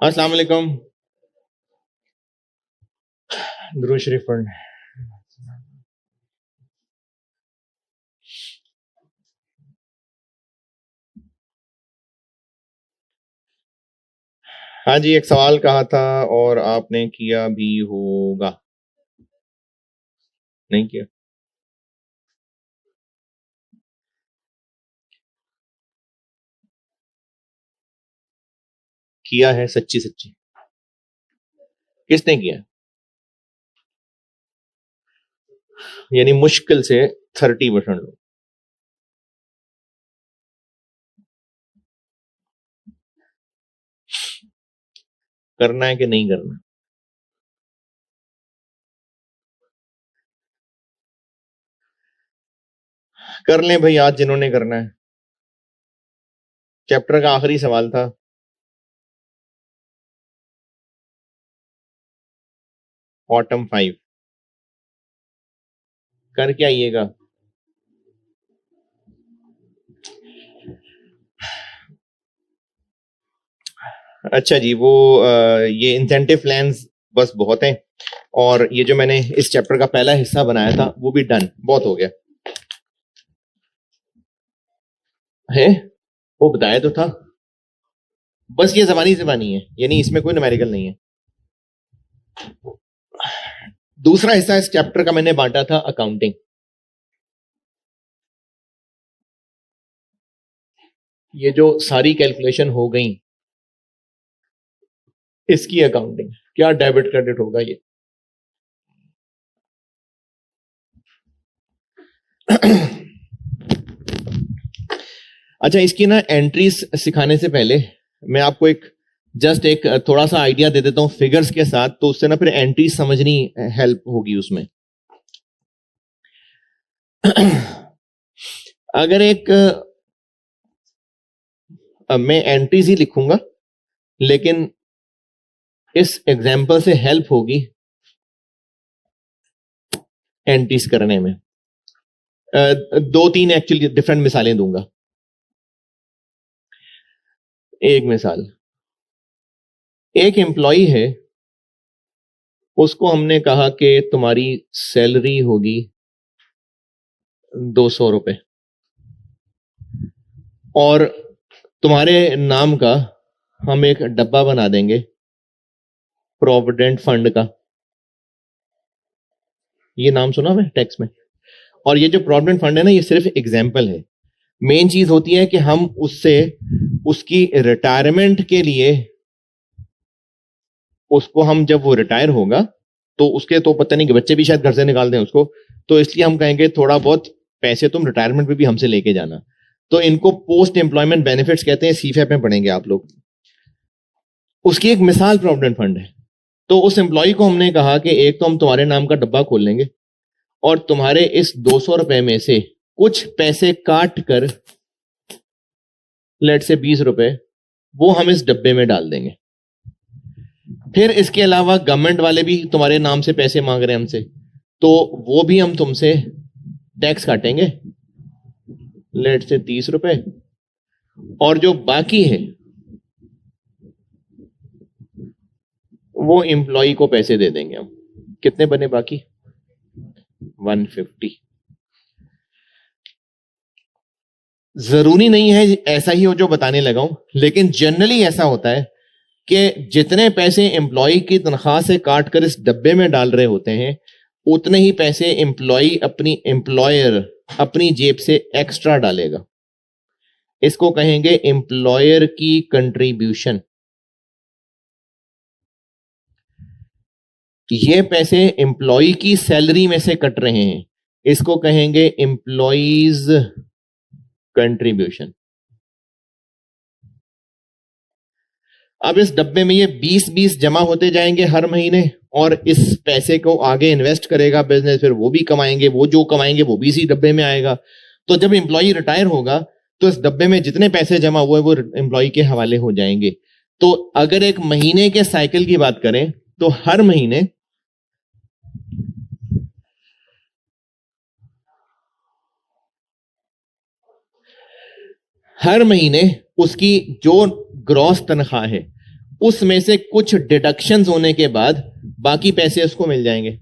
अस्सलाम वालेकुम। दुरूद शरीफ पढ़। हाँ जी, एक सवाल कहा था और आपने किया भी होगा। नहीं किया? किया है सच्ची सच्ची। किसने किया? यानी मुश्किल से 30% लोग। करना है कि नहीं करना? कर लें भाई आज जिन्होंने करना है। चैप्टर का आखिरी सवाल था। ऑटम 5 करके आइएगा। अच्छा जी, वो ये इंसेंटिव प्लान्स बस बहुत हैं, और ये जो मैंने इस चैप्टर का पहला हिस्सा बनाया था वो भी डन, बहुत हो गया है। वो बताया तो था, बस ये ज़बानी ज़बानी है, यानी इसमें कोई न्यूमेरिकल नहीं है। दूसरा हिस्सा इस चैप्टर का मैंने बांटा था अकाउंटिंग। ये जो सारी कैलकुलेशन हो गई इसकी अकाउंटिंग, क्या डेबिट क्रेडिट होगा ये। अच्छा, इसकी ना एंट्रीज सिखाने से पहले मैं आपको एक थोड़ा सा आइडिया दे देता हूं फिगर्स के साथ, तो उससे ना फिर एंट्रीज समझनी हेल्प होगी उसमें। अगर मैं एंट्रीज ही लिखूंगा, लेकिन इस एग्जाम्पल से हेल्प होगी एंट्रीज करने में। दो तीन एक्चुअली डिफरेंट मिसालें दूंगा। एक मिसाल, एक एम्प्लॉय है, उसको हमने कहा कि तुम्हारी सैलरी होगी 200 रुपए, और तुम्हारे नाम का हम एक डब्बा बना देंगे प्रोविडेंट फंड का। ये नाम सुना है टैक्स में। और ये जो प्रोविडेंट फंड है ना, ये सिर्फ एग्जाम्पल है। मेन चीज होती है कि हम उससे उसकी रिटायरमेंट के लिए, उसको हम जब वो रिटायर होगा तो उसके तो पता नहीं कि बच्चे भी शायद घर से निकाल दें उसको, तो इसलिए हम कहेंगे थोड़ा बहुत पैसे तुम रिटायरमेंट पे भी हमसे लेके जाना। तो इनको पोस्ट एम्प्लॉयमेंट बेनिफिट्स कहते हैं, सीफएप में पढ़ेंगे आप लोग। उसकी एक मिसाल प्रोविडेंट फंड है। तो उस एम्प्लॉय को हमने कहा कि एक तो हम तुम्हारे नाम का डब्बा खोल लेंगे, और तुम्हारे इस 200 रुपए में से कुछ पैसे काट कर, लेट से 20 रुपए, वो हम इस डब्बे में डाल देंगे। फिर इसके अलावा गवर्नमेंट वाले भी तुम्हारे नाम से पैसे मांग रहे हैं हमसे, तो वो भी हम तुमसे टैक्स काटेंगे, लेट से 30 रुपए, और जो बाकी है वो एम्प्लॉय को पैसे दे देंगे हम। कितने बने बाकी? 150। जरूरी नहीं है ऐसा ही हो जो बताने लगा हूं, लेकिन जनरली ऐसा होता है कि जितने पैसे एम्प्लॉय की तनख्वाह से काट कर इस डब्बे में डाल रहे होते हैं, उतने ही पैसे एम्प्लॉयर अपनी जेब से एक्स्ट्रा डालेगा। इसको कहेंगे एम्प्लॉयर की कंट्रीब्यूशन। ये पैसे एम्प्लॉय की सैलरी में से कट रहे हैं, इसको कहेंगे एम्प्लॉयज कंट्रीब्यूशन। अब इस डब्बे में ये 20-20 जमा होते जाएंगे हर महीने, और इस पैसे को आगे इन्वेस्ट करेगा बिजनेस, फिर वो भी कमाएंगे, वो जो कमाएंगे वो भी इसी डब्बे में आएगा। तो जब एम्प्लॉय रिटायर होगा तो इस डब्बे में जितने पैसे जमा हुए वो एम्प्लॉय के हवाले हो जाएंगे। तो अगर एक महीने के साइकिल की बात करें तो हर महीने उसकी जो ग्रॉस तनख्वाह है उसमें से कुछ डिडक्शंस होने के बाद बाकी पैसे उसको मिल जाएंगे।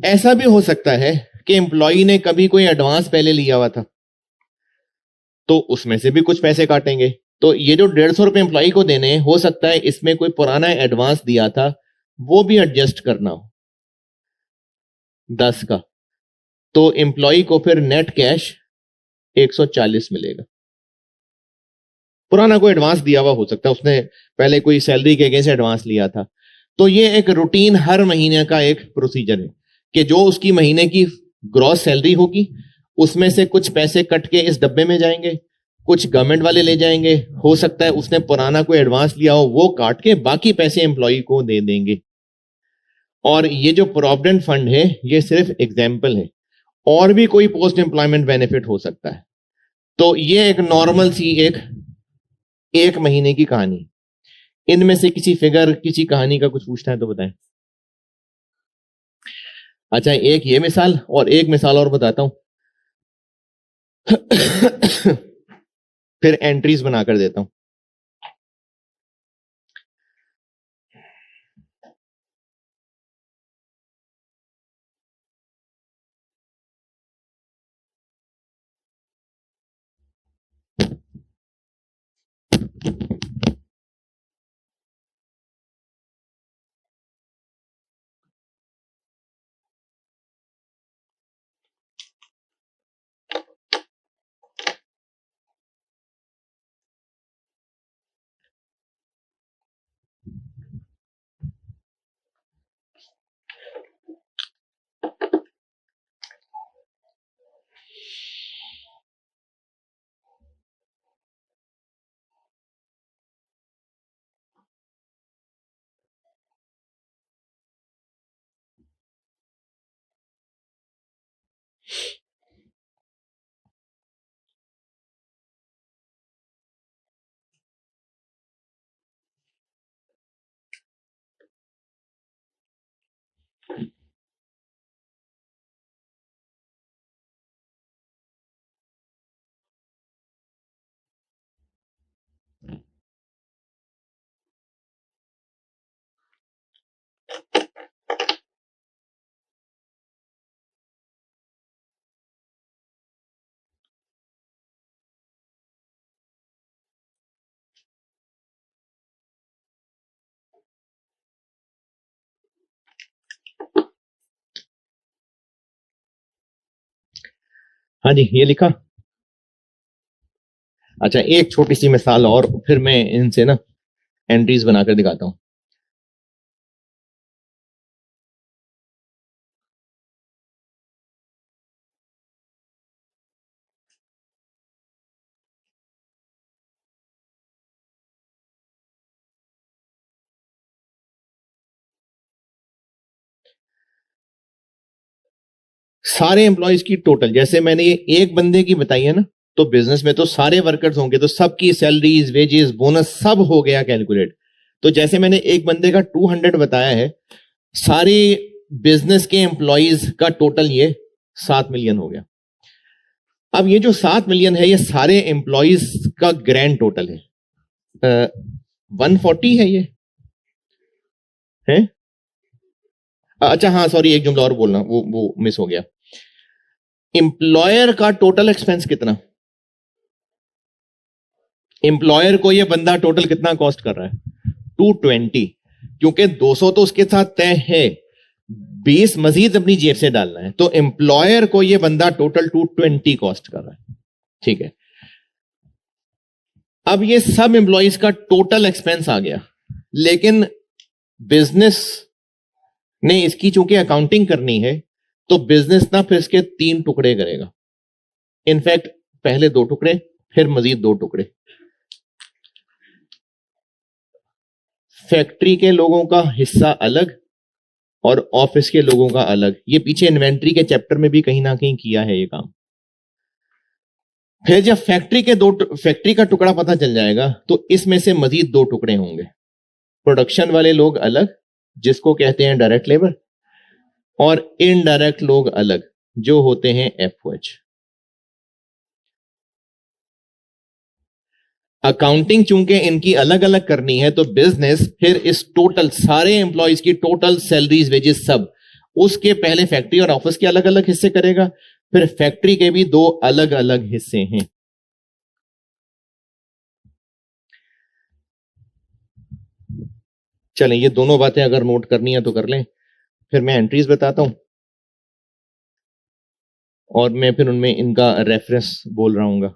ऐसा भी हो सकता है कि एम्प्लॉय ने कभी कोई एडवांस पहले लिया हुआ था, तो उसमें से भी कुछ पैसे काटेंगे। तो ये जो 150 रुपए एम्प्लॉय को देने हैं, हो सकता है इसमें कोई पुराना एडवांस दिया था वो भी एडजस्ट करना हो 10 का, तो एम्प्लॉय को फिर नेट कैश 140 मिलेगा। पुराना कोई एडवांस दिया हुआ हो सकता है, उसने पहले कोई सैलरी के अगेंस्ट एडवांस लिया था। तो ये एक रूटीन हर महीने का एक प्रोसीजर है कि जो उसकी महीने की ग्रॉस सैलरी होगी उसमें से कुछ पैसे कट के इस डब्बे में जाएंगे, कुछ गवर्नमेंट वाले ले जाएंगे, हो सकता है उसने पुराना कोई एडवांस लिया हो वो काट के बाकी पैसे एम्प्लॉय को दे देंगे। और ये जो प्रोविडेंट फंड है ये सिर्फ एग्जाम्पल है, और भी कोई पोस्ट एम्प्लॉयमेंट बेनिफिट हो सकता है। तो ये एक नॉर्मल सी एक महीने की कहानी। इनमें से किसी फिगर, किसी कहानी का कुछ पूछना है तो बताएं। अच्छा, एक ये मिसाल और एक मिसाल और बताता हूं फिर एंट्रीज बनाकर देता हूं। हाँ जी, ये लिखा। अच्छा, एक छोटी सी मिसाल और फिर मैं इनसे ना एंट्रीज बनाकर दिखाता हूं। सारे एम्प्लॉयज की टोटल, जैसे मैंने ये एक बंदे की बताई है ना, तो बिजनेस में तो सारे वर्कर्स होंगे, तो सबकी सैलरीज, वेजेस, बोनस सब हो गया कैलकुलेट। तो जैसे मैंने एक बंदे का 200 बताया है, सारे बिजनेस के एम्प्लॉयज का टोटल ये 7 मिलियन हो गया। अब ये जो 7 मिलियन है ये सारे एम्प्लॉयज का ग्रैंड टोटल है। 140 है ये है। अच्छा हाँ, सॉरी, एक जुमला और बोलना, वो मिस हो गया। एम्प्लॉयर का टोटल एक्सपेंस कितना, एम्प्लॉयर को ये बंदा टोटल कितना कॉस्ट कर रहा है? 220, क्योंकि 200 तो उसके साथ तय है, 20 मजीद अपनी जेब से डालना है, तो एम्प्लॉयर को ये बंदा टोटल 220 कॉस्ट कर रहा है। ठीक है, अब ये सब एम्प्लॉयज का टोटल एक्सपेंस आ गया, लेकिन बिजनेस ने इसकी चूंकि अकाउंटिंग करनी है, तो बिजनेस ना फिर इसके 3 टुकड़े करेगा। इनफैक्ट पहले 2 टुकड़े, फिर मजीद 2 टुकड़े। फैक्ट्री के लोगों का हिस्सा अलग और ऑफिस के लोगों का अलग। ये पीछे इन्वेंट्री के चैप्टर में भी कहीं ना कहीं किया है ये काम। फिर जब फैक्ट्री का टुकड़ा पता चल जाएगा, तो इसमें से मजीद 2 टुकड़े होंगे। प्रोडक्शन वाले लोग अलग, जिसको कहते हैं डायरेक्ट लेबर, और इनडायरेक्ट लोग अलग, जो होते हैं एफओएच। अकाउंटिंग चूंकि इनकी अलग अलग करनी है, तो बिजनेस फिर इस टोटल सारे एम्प्लॉयज की टोटल सैलरीज, वेजेस, सब उसके पहले फैक्ट्री और ऑफिस के अलग अलग हिस्से करेगा, फिर फैक्ट्री के भी दो अलग अलग हिस्से हैं। चलें, ये दोनों बातें अगर नोट करनी है तो कर लें। फिर मैं एंट्रीज बताता हूं और मैं फिर उनमें इनका रेफरेंस बोल रहा हूंगा।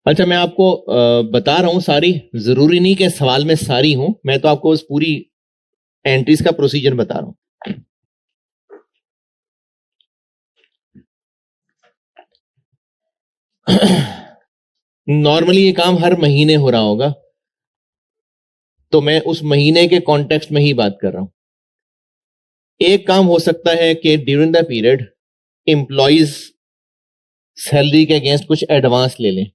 अच्छा, मैं आपको बता रहा हूं सारी, जरूरी नहीं कि सवाल में सारी हूं, मैं तो आपको उस पूरी एंट्रीज का प्रोसीजर बता रहा हूं। नॉर्मली ये काम हर महीने हो रहा होगा, तो मैं उस महीने के कॉन्टेक्स्ट में ही बात कर रहा हूं। एक काम हो सकता है कि during the period employees salary के अगेंस्ट कुछ एडवांस ले लें।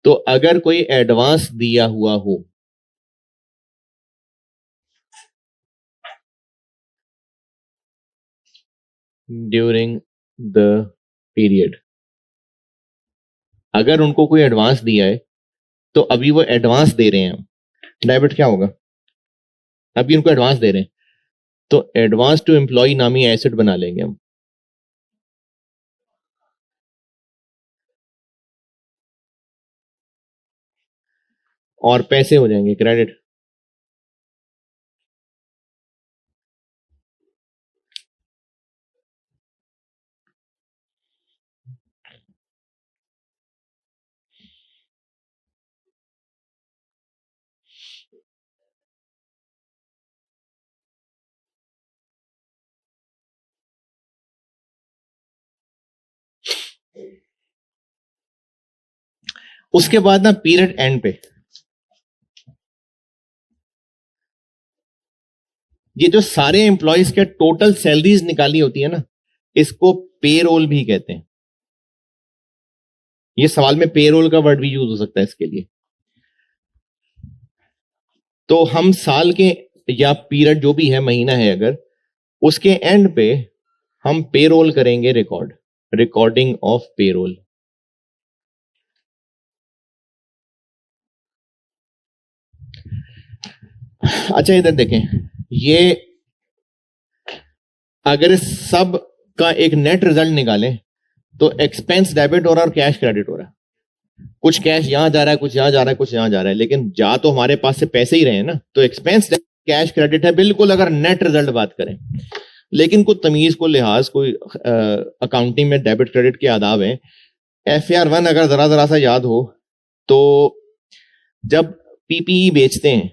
तो अगर कोई एडवांस दिया हुआ हो, ड्यूरिंग द पीरियड, अगर उनको कोई एडवांस दिया है तो अभी वो एडवांस दे रहे हैं, डेबिट क्या होगा, अभी उनको एडवांस दे रहे हैं, तो एडवांस टू एम्प्लॉय नामी एसेट बना लेंगे हम, और पैसे हो जाएंगे क्रेडिट। उसके बाद ना पीरियड एंड पे ये जो सारे एम्प्लॉयज के टोटल सैलरीज निकाली होती है ना, इसको पेरोल भी कहते हैं। ये सवाल में पेरोल का वर्ड भी यूज हो सकता है इसके लिए। तो हम साल के या पीरियड जो भी है, महीना है अगर, उसके एंड पे हम पेरोल करेंगे, रिकॉर्डिंग ऑफ पेरोल। अच्छा, इधर देखें, ये अगर इस सब का एक नेट रिजल्ट निकालें तो एक्सपेंस डेबिट हो रहा है और कैश क्रेडिट हो रहा है। कुछ कैश यहां जा रहा है, कुछ यहां जा रहा है, कुछ यहां जा रहा है, लेकिन जा तो हमारे पास से पैसे ही रहे हैं ना, तो एक्सपेंस कैश क्रेडिट है बिल्कुल, अगर नेट रिजल्ट बात करें। लेकिन कुछ तमीज को लिहाज, कोई अकाउंटिंग में डेबिट क्रेडिट के आदाब हैं। FR1 अगर जरा सा याद हो तो जब PPE बेचते हैं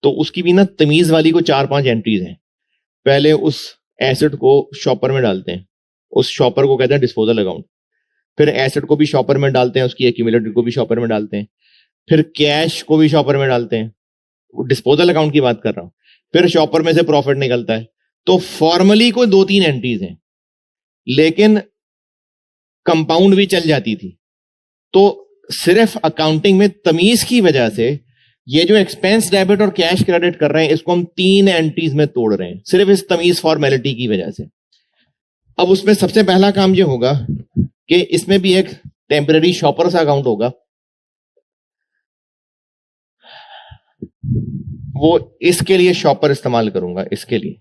तो उसकी भी ना तमीज वाली को 4-5 एंट्रीज हैं। पहले उस एसेट को शॉपर में डालते हैं, उस शॉपर को कहते हैं डिस्पोजल अकाउंट, फिर एसेट को भी शॉपर में डालते हैं, उसकी एक्यूमुलेटेड को भी शॉपर में डालते हैं, फिर कैश को भी शॉपर में डालते हैं, डिस्पोजल अकाउंट की बात कर रहा हूं, फिर शॉपर में से प्रॉफिट निकलता है। तो फॉर्मली कोई 2-3 एंट्रीज हैं, लेकिन कंपाउंड भी चल जाती थी। तो सिर्फ अकाउंटिंग में तमीज की वजह से ये जो एक्सपेंस डेबिट और कैश क्रेडिट कर रहे हैं, इसको हम 3 एंट्रीज में तोड़ रहे हैं, सिर्फ इस तमीज फॉर्मेलिटी की वजह से। अब उसमें सबसे पहला काम ये होगा कि इसमें भी एक टेम्पररी शॉपर सा अकाउंट होगा, वो इसके लिए शॉपर इस्तेमाल करूंगा, इसके लिए,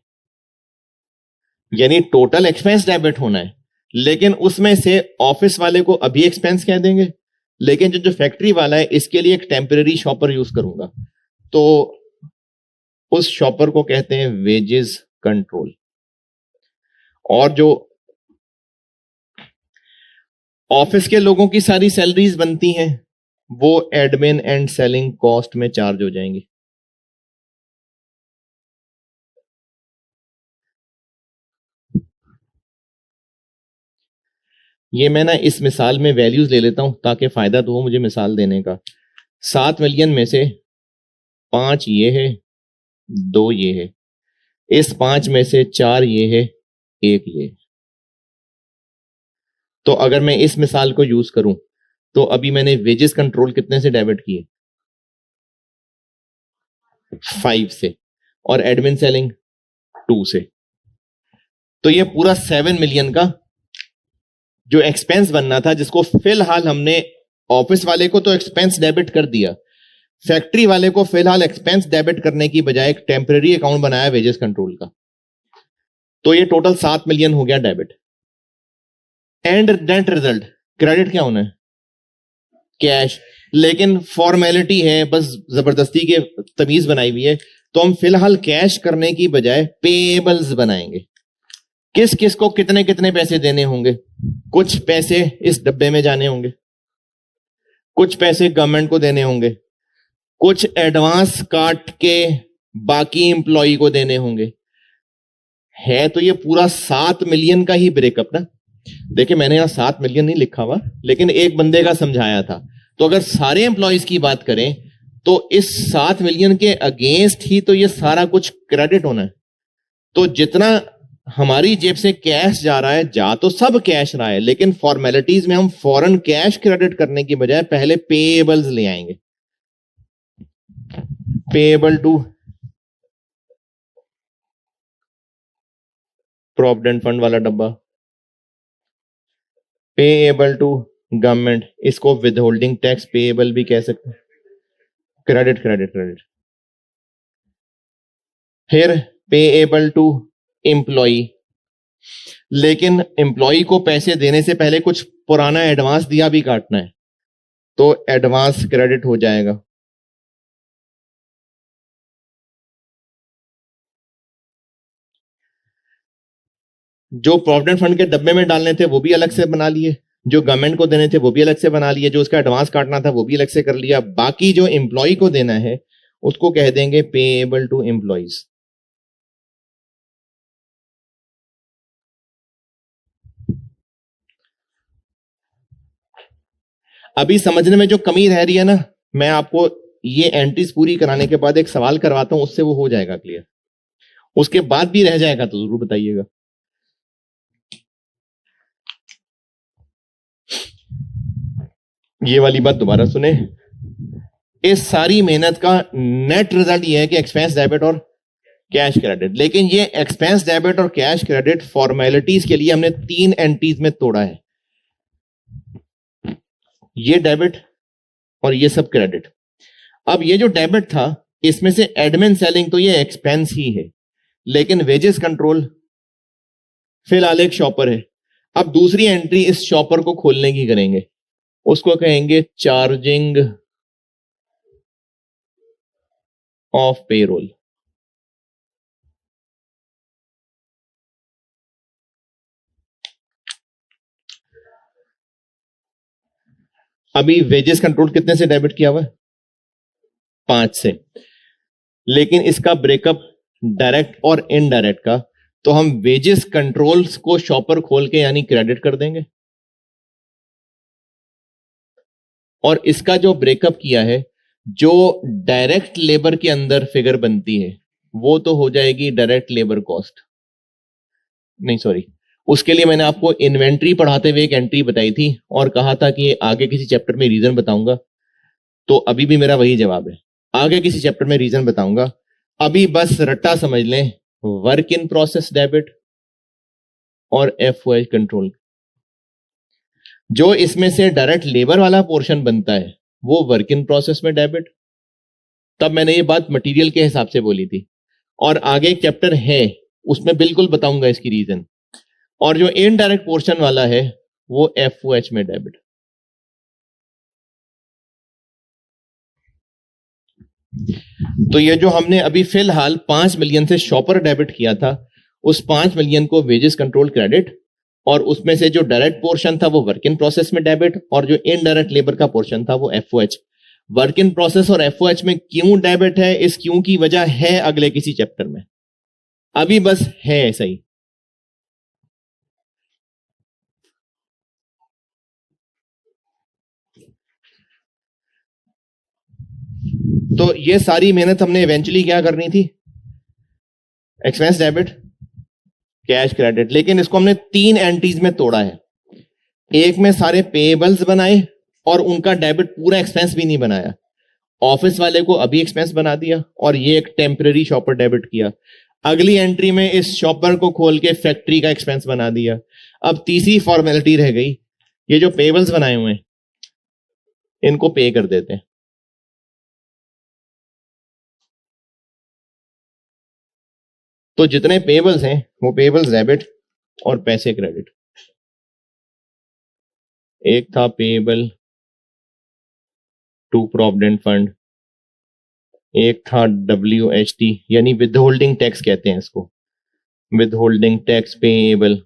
यानी टोटल एक्सपेंस डेबिट होना है, लेकिन उसमें से ऑफिस वाले को अभी एक्सपेंस कह देंगे, लेकिन जो फैक्ट्री वाला है इसके लिए एक टेम्पररी शॉपर यूज करूंगा। तो उस शॉपर को कहते हैं वेजेस कंट्रोल। और जो ऑफिस के लोगों की सारी सैलरीज बनती हैं वो एडमिन एंड सेलिंग कॉस्ट में चार्ज हो जाएंगी। ये मैं ना इस मिसाल में वैल्यूज ले लेता हूं ताकि फायदा तो हो मुझे मिसाल देने का। 7 मिलियन में से 5 ये है, 2 ये है, इस 5 में से 4 ये है, 1 ये है। तो अगर मैं इस मिसाल को यूज करूं तो अभी मैंने वेजेस कंट्रोल कितने से डेबिट किए? 5 से, और एडमिन सेलिंग 2 से। तो ये पूरा 7 मिलियन का जो एक्सपेंस बनना था, जिसको फिलहाल हमने ऑफिस वाले को तो एक्सपेंस डेबिट कर दिया, फैक्ट्री वाले को फिलहाल एक्सपेंस डेबिट करने की बजाय एक टेम्पररी अकाउंट बनाया वेजेस कंट्रोल का। तो ये टोटल 7 मिलियन हो गया debit. And net result credit क्या होना है? कैश। लेकिन फॉर्मेलिटी है, बस जबरदस्ती के तमीज बनाई हुई है, तो हम फिलहाल कैश करने की बजाय पेएबल्स बनाएंगे। किस किस को कितने कितने पैसे देने होंगे? कुछ पैसे इस डब्बे में जाने होंगे, कुछ पैसे गवर्नमेंट को देने होंगे, कुछ एडवांस काट के बाकी एम्प्लॉय को देने होंगे। है तो ये पूरा 7 मिलियन का ही ब्रेकअप ना। देखिए मैंने यहां 7 मिलियन नहीं लिखा हुआ, लेकिन एक बंदे का समझाया था। तो अगर सारे एम्प्लॉयज की बात करें तो इस 7 मिलियन के अगेंस्ट ही तो ये सारा कुछ क्रेडिट होना है। तो जितना हमारी जेब से कैश जा रहा है, जा तो सब कैश रहा है, लेकिन फॉर्मेलिटीज में हम फॉरेन कैश क्रेडिट करने की बजाय पहले पेएबल्स ले आएंगे। पेएबल टू प्रोविडेंट फंड वाला डब्बा, पेएबल टू गवर्नमेंट, इसको विद होल्डिंग टैक्स पेएबल भी कह सकते हैं। Credit credit credit. फिर पेएबल टू एम्प्लॉय, लेकिन एम्प्लॉय को पैसे देने से पहले कुछ पुराना एडवांस दिया भी काटना है, तो एडवांस क्रेडिट हो जाएगा। जो प्रोविडेंट फंड के डब्बे में डालने थे वो भी अलग से बना लिए, जो गवर्नमेंट को देने थे वो भी अलग से बना लिए, जो उसका एडवांस काटना था वो भी अलग से कर लिया। बाकी जो एम्प्लॉय को देना है उसको कह देंगे पेएबल टू एम्प्लॉयज। अभी समझने में जो कमी रह रही है ना, मैं आपको ये एंट्रीज पूरी कराने के बाद एक सवाल करवाता हूं, उससे वो हो जाएगा क्लियर। उसके बाद भी रह जाएगा तो जरूर बताइएगा। ये वाली बात दोबारा सुने। इस सारी मेहनत का नेट रिजल्ट ये है कि एक्सपेंस डेबिट और कैश क्रेडिट, लेकिन ये एक्सपेंस डेबिट और कैश क्रेडिट फॉर्मेलिटीज के लिए हमने 3 एंट्रीज में तोड़ा है। ये डेबिट और ये सब क्रेडिट। अब ये जो डेबिट था इसमें से एडमिन सेलिंग तो ये एक्सपेंस ही है, लेकिन वेजेस कंट्रोल फिलहाल एक शॉपर है। अब दूसरी एंट्री इस शॉपर को खोलने की करेंगे, उसको कहेंगे चार्जिंग ऑफ पेरोल। अभी वेजेस कंट्रोल कितने से डेबिट किया हुआ है? 5 से, लेकिन इसका ब्रेकअप डायरेक्ट और इनडायरेक्ट का, तो हम वेजेस कंट्रोल्स को शॉपर खोल के यानी क्रेडिट कर देंगे, और इसका जो ब्रेकअप किया है जो डायरेक्ट लेबर के अंदर फिगर बनती है वो तो हो जाएगी डायरेक्ट लेबर कॉस्ट। नहीं सॉरी, उसके लिए मैंने आपको इन्वेंट्री पढ़ाते हुए एक एंट्री बताई थी और कहा था कि आगे किसी चैप्टर में रीजन बताऊंगा, तो अभी भी मेरा वही जवाब है, आगे किसी चैप्टर में रीजन बताऊंगा। अभी बस रट्टा समझ लें, वर्क इन प्रोसेस डेबिट और एफओआई कंट्रोल। जो इसमें से डायरेक्ट लेबर वाला पोर्शन बनता है वो वर्क इन प्रोसेस में डेबिट। तब मैंने ये बात मटेरियल के हिसाब से बोली थी, और आगे एक चैप्टर है उसमें बिल्कुल बताऊंगा इसकी रीजन। और जो इनडायरेक्ट पोर्शन वाला है वो एफओएच में डेबिट। तो ये जो हमने अभी फिलहाल 5 मिलियन से शॉपर डेबिट किया था, उस 5 मिलियन को वेजेस कंट्रोल क्रेडिट, और उसमें से जो डायरेक्ट पोर्शन था वो वर्क इन प्रोसेस में डेबिट, और जो इनडायरेक्ट लेबर का पोर्शन था वो एफओएच। वर्क इन प्रोसेस और एफओएच में क्यों डेबिट है, इस क्यों की वजह है अगले किसी चैप्टर में, अभी बस है ऐसा ही। तो ये सारी मेहनत हमने इवेंचुअली क्या करनी थी, एक्सपेंस डेबिट, कैश क्रेडिट, लेकिन इसको हमने 3 एंट्रीज में तोड़ा है। एक में सारे पेएबल्स बनाए और उनका डेबिट पूरा एक्सपेंस भी नहीं बनाया, ऑफिस वाले को अभी एक्सपेंस बना दिया और ये एक टेम्पररी शॉपर डेबिट किया। अगली एंट्री में इस शॉपर को खोल के फैक्ट्री का एक्सपेंस बना दिया। अब तीसरी फॉर्मेलिटी रह गई, ये जो पेबल्स बनाए हुए हैं इनको पे कर देते हैं। तो जितने पेबल्स हैं वो पेबल्स डेबिट और पैसे क्रेडिट। एक था पेबल टू प्रोविडेंट फंड, एक था WHT यानी विद होल्डिंग टैक्स कहते हैं इसको, with holding tax payable.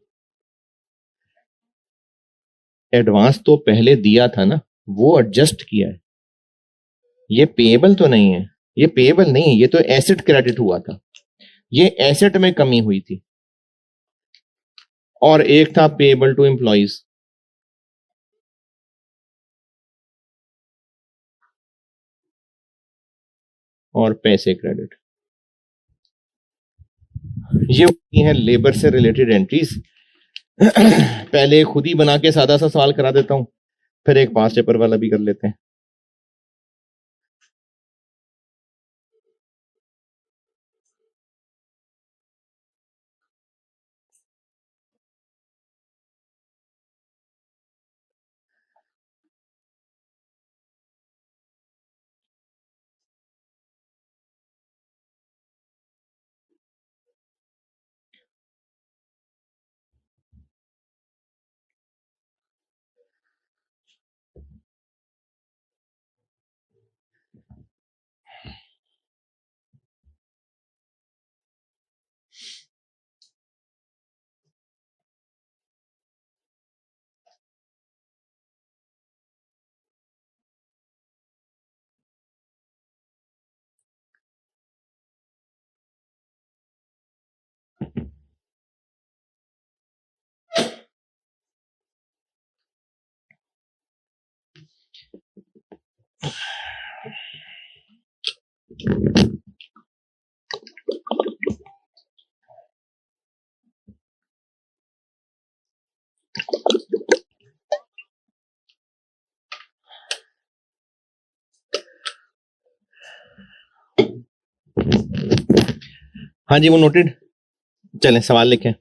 Advance तो पहले दिया था ना, वो एडजस्ट किया है, ये पेएबल तो नहीं है, ये पेएबल नहीं है, ये तो एसेट क्रेडिट हुआ था, ये एसेट में कमी हुई थी। और एक था पेएबल टू एम्प्लॉइज, और पैसे क्रेडिट। ये होती हैं लेबर से रिलेटेड एंट्रीज। पहले खुद ही बना के सादा सा सवाल करा देता हूं, फिर एक पांच पेपर वाला भी कर लेते हैं। हाँ जी, वो नोटेड। चलें सवाल लिखें।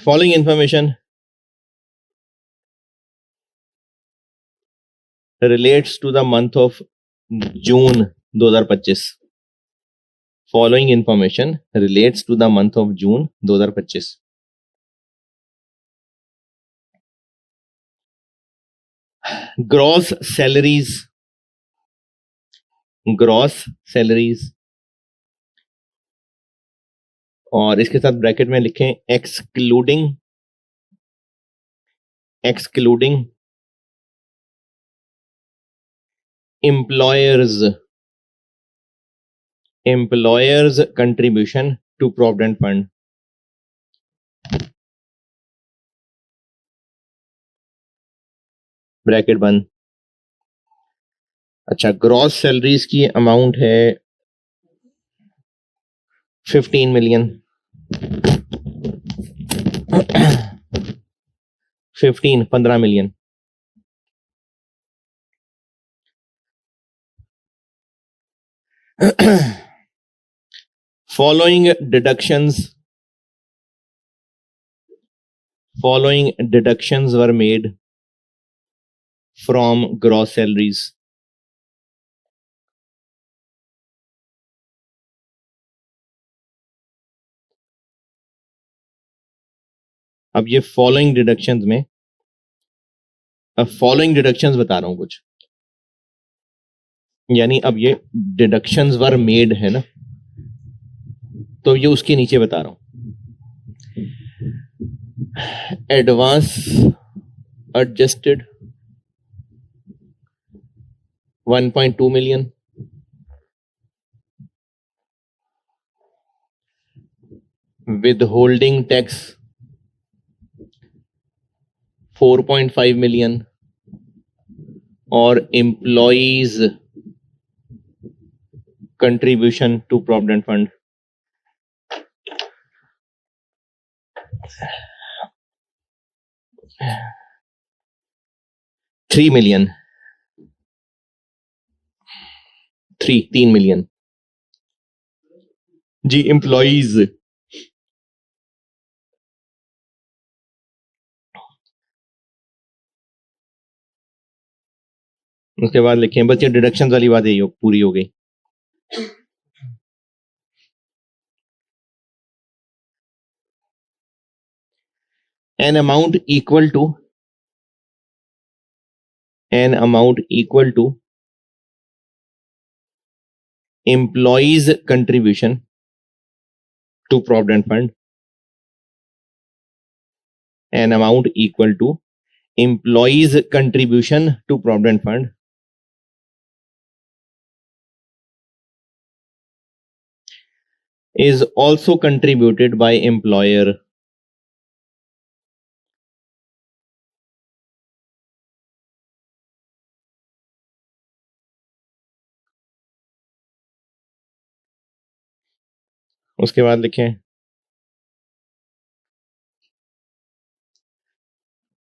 Following information relates to the month of June 2025. Following information relates to the month of June 2025. Gross salaries और इसके साथ ब्रैकेट में लिखें excluding employers contribution to provident fund। Bracket बंद। अच्छा, ग्रॉस सैलरीज की अमाउंट है 15 million. 15 million. following deductions were made from gross salaries। अब ये फॉलोइंग डिडक्शंस में, अब फॉलोइंग डिडक्शंस बता रहा हूं कुछ, यानी अब ये डिडक्शंस वर मेड है ना, तो ये उसके नीचे बता रहा हूं। Advance adjusted 1.2 million, withholding tax 4.5 million, और employees contribution to provident fund 3 million, 3 million ji employees। उसके बाद लिखें, बस ये डिडक्शन वाली बात यही पूरी हो गई। an amount equal to employees contribution to provident fund, an amount equal to employees contribution to provident fund is also contributed by employer उसके बाद लिखें,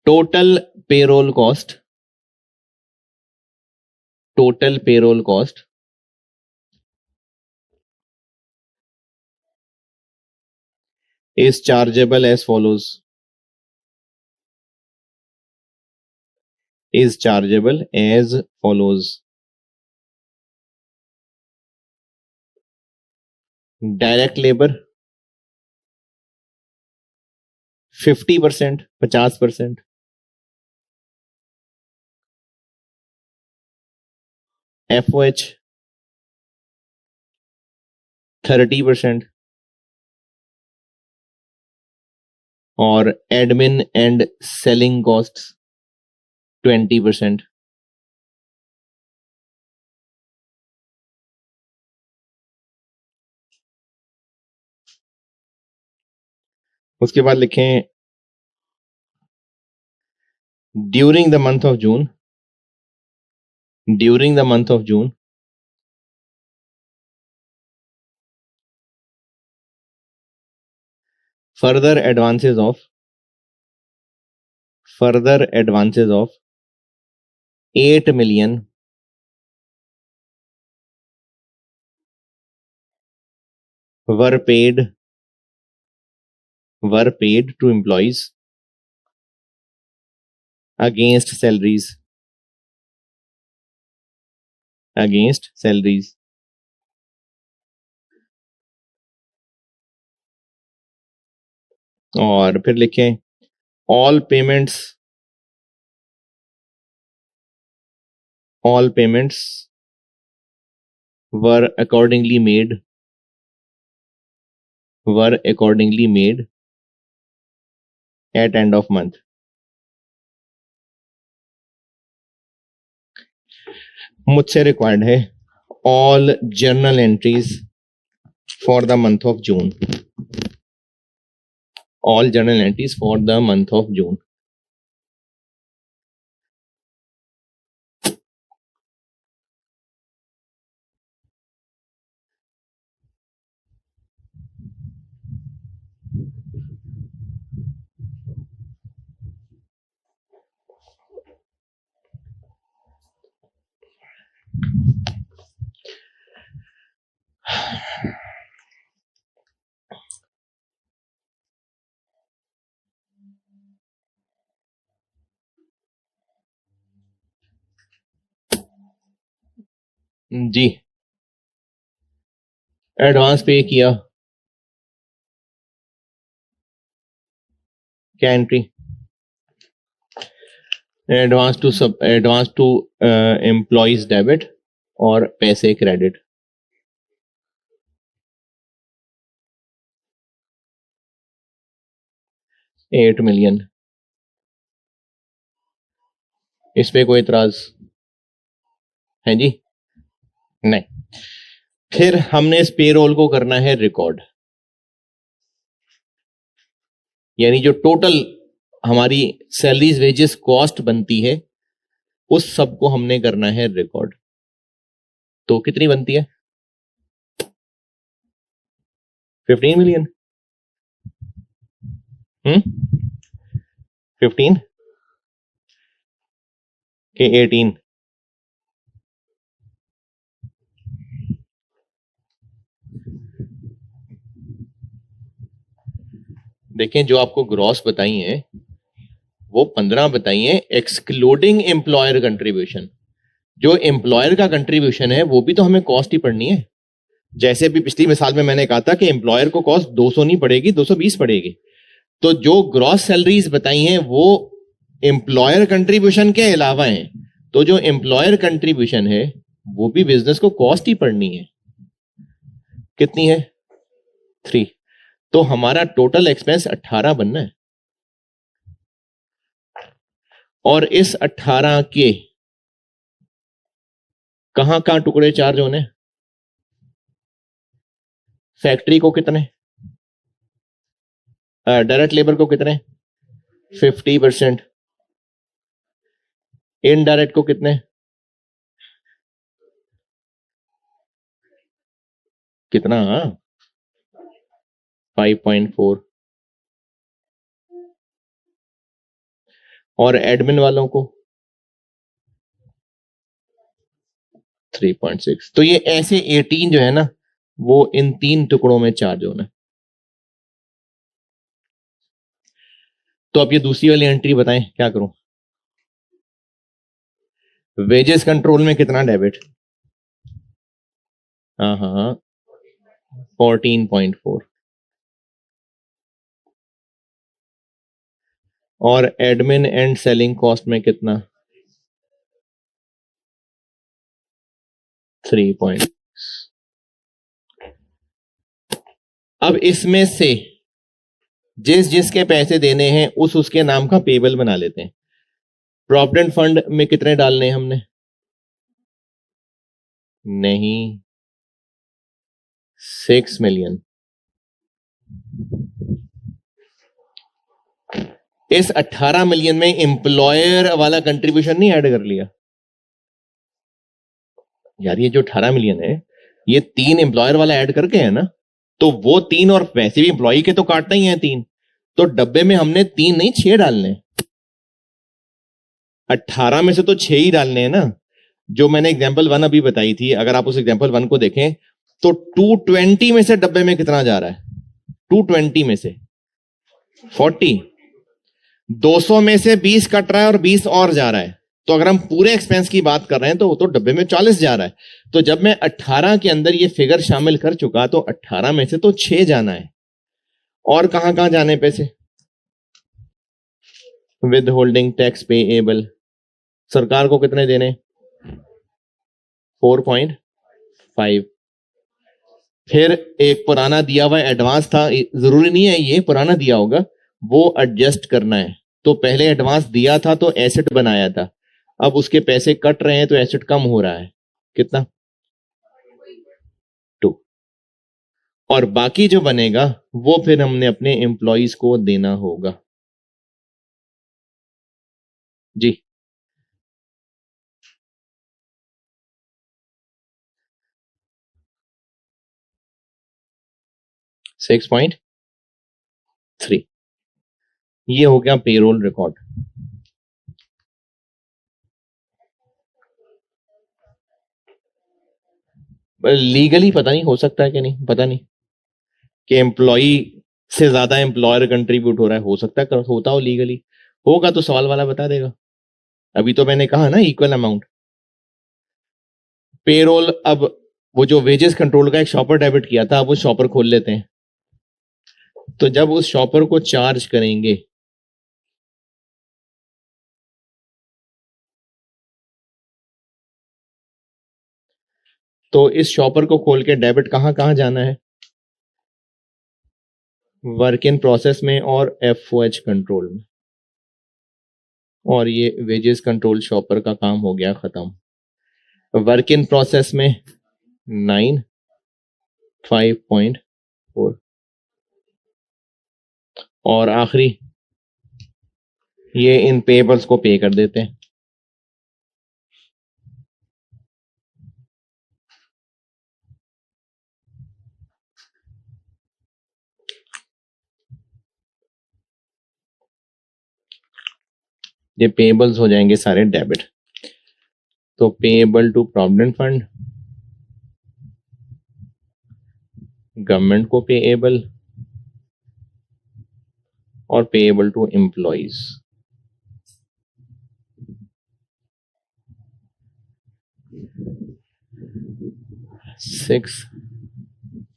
total payroll cost is chargeable as follows, direct labour 50%, 50%, FOH 30%, और admin and selling costs 20%। उसके बाद लिखें, during the month of June further advances of 8 million were paid to employees against salaries, और फिर लिखें, all payments were accordingly made at end of month। मुझसे required है all journal entries for the month of June, जी advance pay किया, क्या entry? Advance to employees debit और पैसे क्रेडिट। $8 million। इस पे कोई इतराज है जी? नहीं। फिर हमने इस पेरोल को करना है रिकॉर्ड, यानी जो टोटल हमारी सैलरीज वेजेस कॉस्ट बनती है उस सब को हमने करना है रिकॉर्ड। तो कितनी बनती है? 15 मिलियन। 15 के 18। देखें, जो आपको ग्रॉस बताई है वो 15 बताई है एक्सक्लूडिंग एम्प्लॉयर कंट्रीब्यूशन। जो एम्प्लॉयर का कंट्रीब्यूशन है वो भी तो हमें कॉस्ट ही पड़नी है। जैसे भी पिछली मिसाल में मैंने कहा था कि एम्प्लॉयर को कॉस्ट 200 नहीं पड़ेगी, 220 पड़ेगी। तो जो ग्रॉस सैलरीज बताई हैं वो एम्प्लॉयर कंट्रीब्यूशन के अलावा है। तो जो एम्प्लॉयर कंट्रीब्यूशन है वो भी बिजनेस को कॉस्ट ही पड़नी है। कितनी है? 3। तो हमारा टोटल एक्सपेंस 18 बनना है, और इस 18 के कहां कहां टुकड़े चार्ज होने? फैक्ट्री को कितने? डायरेक्ट लेबर को कितने? 50%। इनडायरेक्ट को कितने? कितना? 5.4। और एडमिन वालों को 3.6। तो ये ऐसे 18 जो है ना वो इन 3 टुकड़ों में चार्ज होना है। तो अब ये दूसरी वाली एंट्री बताएं क्या करूं? वेजेस कंट्रोल में कितना डेबिट? हाँ 14.4। और एडमिन एंड सेलिंग कॉस्ट में कितना? 3. अब इसमें से जिसके पैसे देने हैं उसके नाम का पेबल बना लेते हैं। प्रोविडेंट फंड में कितने डालने हैं हमने? नहीं, 6 मिलियन। इस 18 मिलियन में एम्प्लॉयर वाला कंट्रीब्यूशन नहीं ऐड कर लिया यार। ये जो 18 मिलियन है ये 3 एम्प्लॉयर वाला ऐड करके है ना, तो वो 3 और वैसे भी एम्प्लॉय के तो काटना ही है 3। तो डब्बे में हमने 3 नहीं 6 डालने। 18 में से तो 6 ही डालने हैं ना। जो मैंने एग्जांपल 1 अभी बताई थी, अगर आप उस एग्जांपल 1 को देखें तो 220 में से डब्बे में कितना जा रहा है? 220 में से 40। 200 में से 20 कट रहा है और 20 और जा रहा है। तो अगर हम पूरे एक्सपेंस की बात कर रहे हैं तो वो तो डब्बे में 40 जा रहा है। तो जब मैं 18 के अंदर ये फिगर शामिल कर चुका तो 18 में से तो 6 जाना है। और कहां कहां जाने पैसे? विद होल्डिंग टैक्स पेएबल सरकार को कितने देने? 4.5। फिर एक पुराना दिया हुआ एडवांस था, जरूरी नहीं है ये पुराना दिया होगा, वो एडजस्ट करना है। तो पहले एडवांस दिया था तो एसेट बनाया था, अब उसके पैसे कट रहे हैं तो एसेट कम हो रहा है। कितना? 2। और बाकी जो बनेगा वो फिर हमने अपने एम्प्लॉइज को देना होगा जी। $6.3। ये हो गया पेरोल रिकॉर्ड। लीगली पता नहीं हो सकता है कि नहीं, पता नहीं कि एम्प्लॉई से ज्यादा एम्प्लॉयर कंट्रीब्यूट हो रहा है, हो सकता है होता हो लीगली। होगा तो सवाल वाला बता देगा। अभी तो मैंने कहा ना इक्वल अमाउंट। पेरोल, अब वो जो वेजेस कंट्रोल का एक शॉपर डेबिट किया था, अब वो शॉपर खोल लेते हैं। तो जब उस शॉपर को चार्ज करेंगे तो इस शॉपर को खोल के डेबिट कहाँ कहाँ जाना है? वर्क इन प्रोसेस में और FOH कंट्रोल में। और ये वेजेस कंट्रोल शॉपर का काम हो गया खत्म। वर्क इन प्रोसेस में 9 5.4 और आखिरी ये इन पेबल्स को पे कर देते हैं। ये पेबल्स हो जाएंगे सारे डेबिट। तो payable to provident fund, government को पेएबल और पेएबल टू एम्प्लॉइज। सिक्स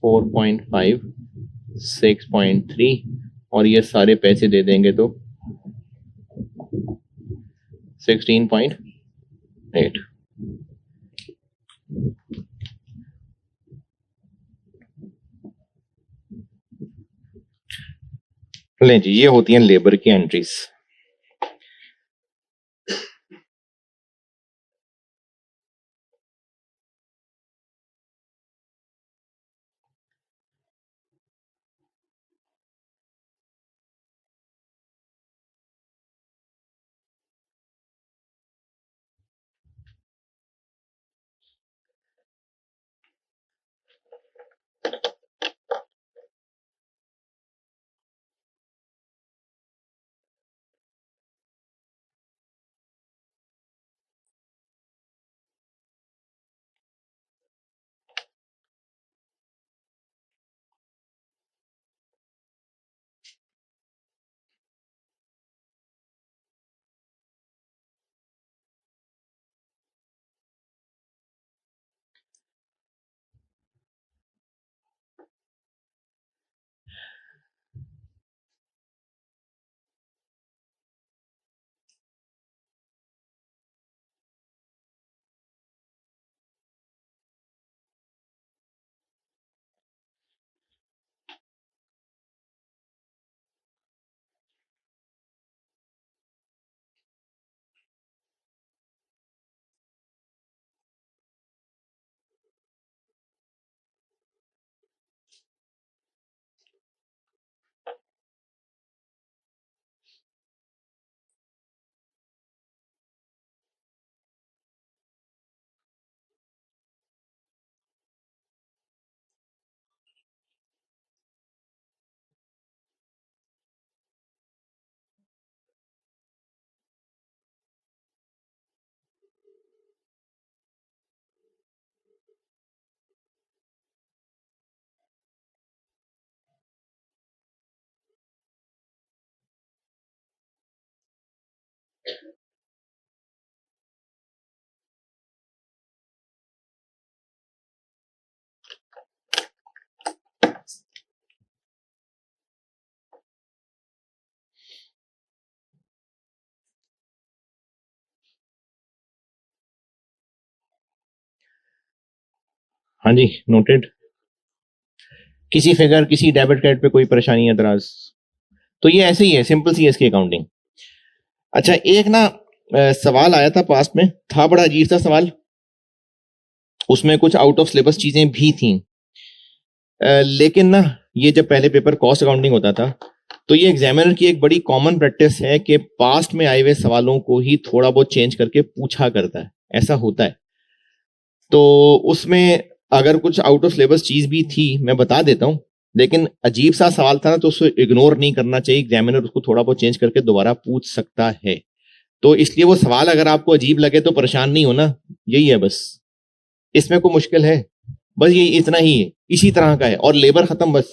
4.5 6.3 और ये सारे पैसे दे देंगे तो 16.8। ले जी, ये होती हैं लेबर की एंट्रीज। हाँ जी, नोटेड। किसी फिगर, किसी डेबिट क्रेडिट पे कोई परेशानी है, एतराज? तो ये ऐसे ही है, सिंपल सी है इसकी अकाउंटिंग। अच्छा, एक ना सवाल आया था पास्ट में, था बड़ा अजीब सा सवाल, उसमें कुछ आउट ऑफ सिलेबस चीजें भी थी। लेकिन ना ये जब पहले पेपर कॉस्ट अकाउंटिंग होता था तो ये एग्जामिनर की एक बड़ी कॉमन प्रैक्टिस है कि पास्ट में आए हुए सवालों को ही थोड़ा बहुत चेंज करके पूछा करता है, ऐसा होता है। तो उसमें अगर कुछ आउट ऑफ सिलेबस चीज भी थी, मैं बता देता हूं, लेकिन अजीब सा सवाल था ना तो उसको इग्नोर नहीं करना चाहिए। एग्जामिनर उसको थोड़ा बहुत चेंज करके दोबारा पूछ सकता है। तो इसलिए वो सवाल अगर आपको अजीब लगे तो परेशान नहीं होना, यही है बस। इसमें कोई मुश्किल है? बस ये इतना ही है, इसी तरह का है। और लेबर खत्म, बस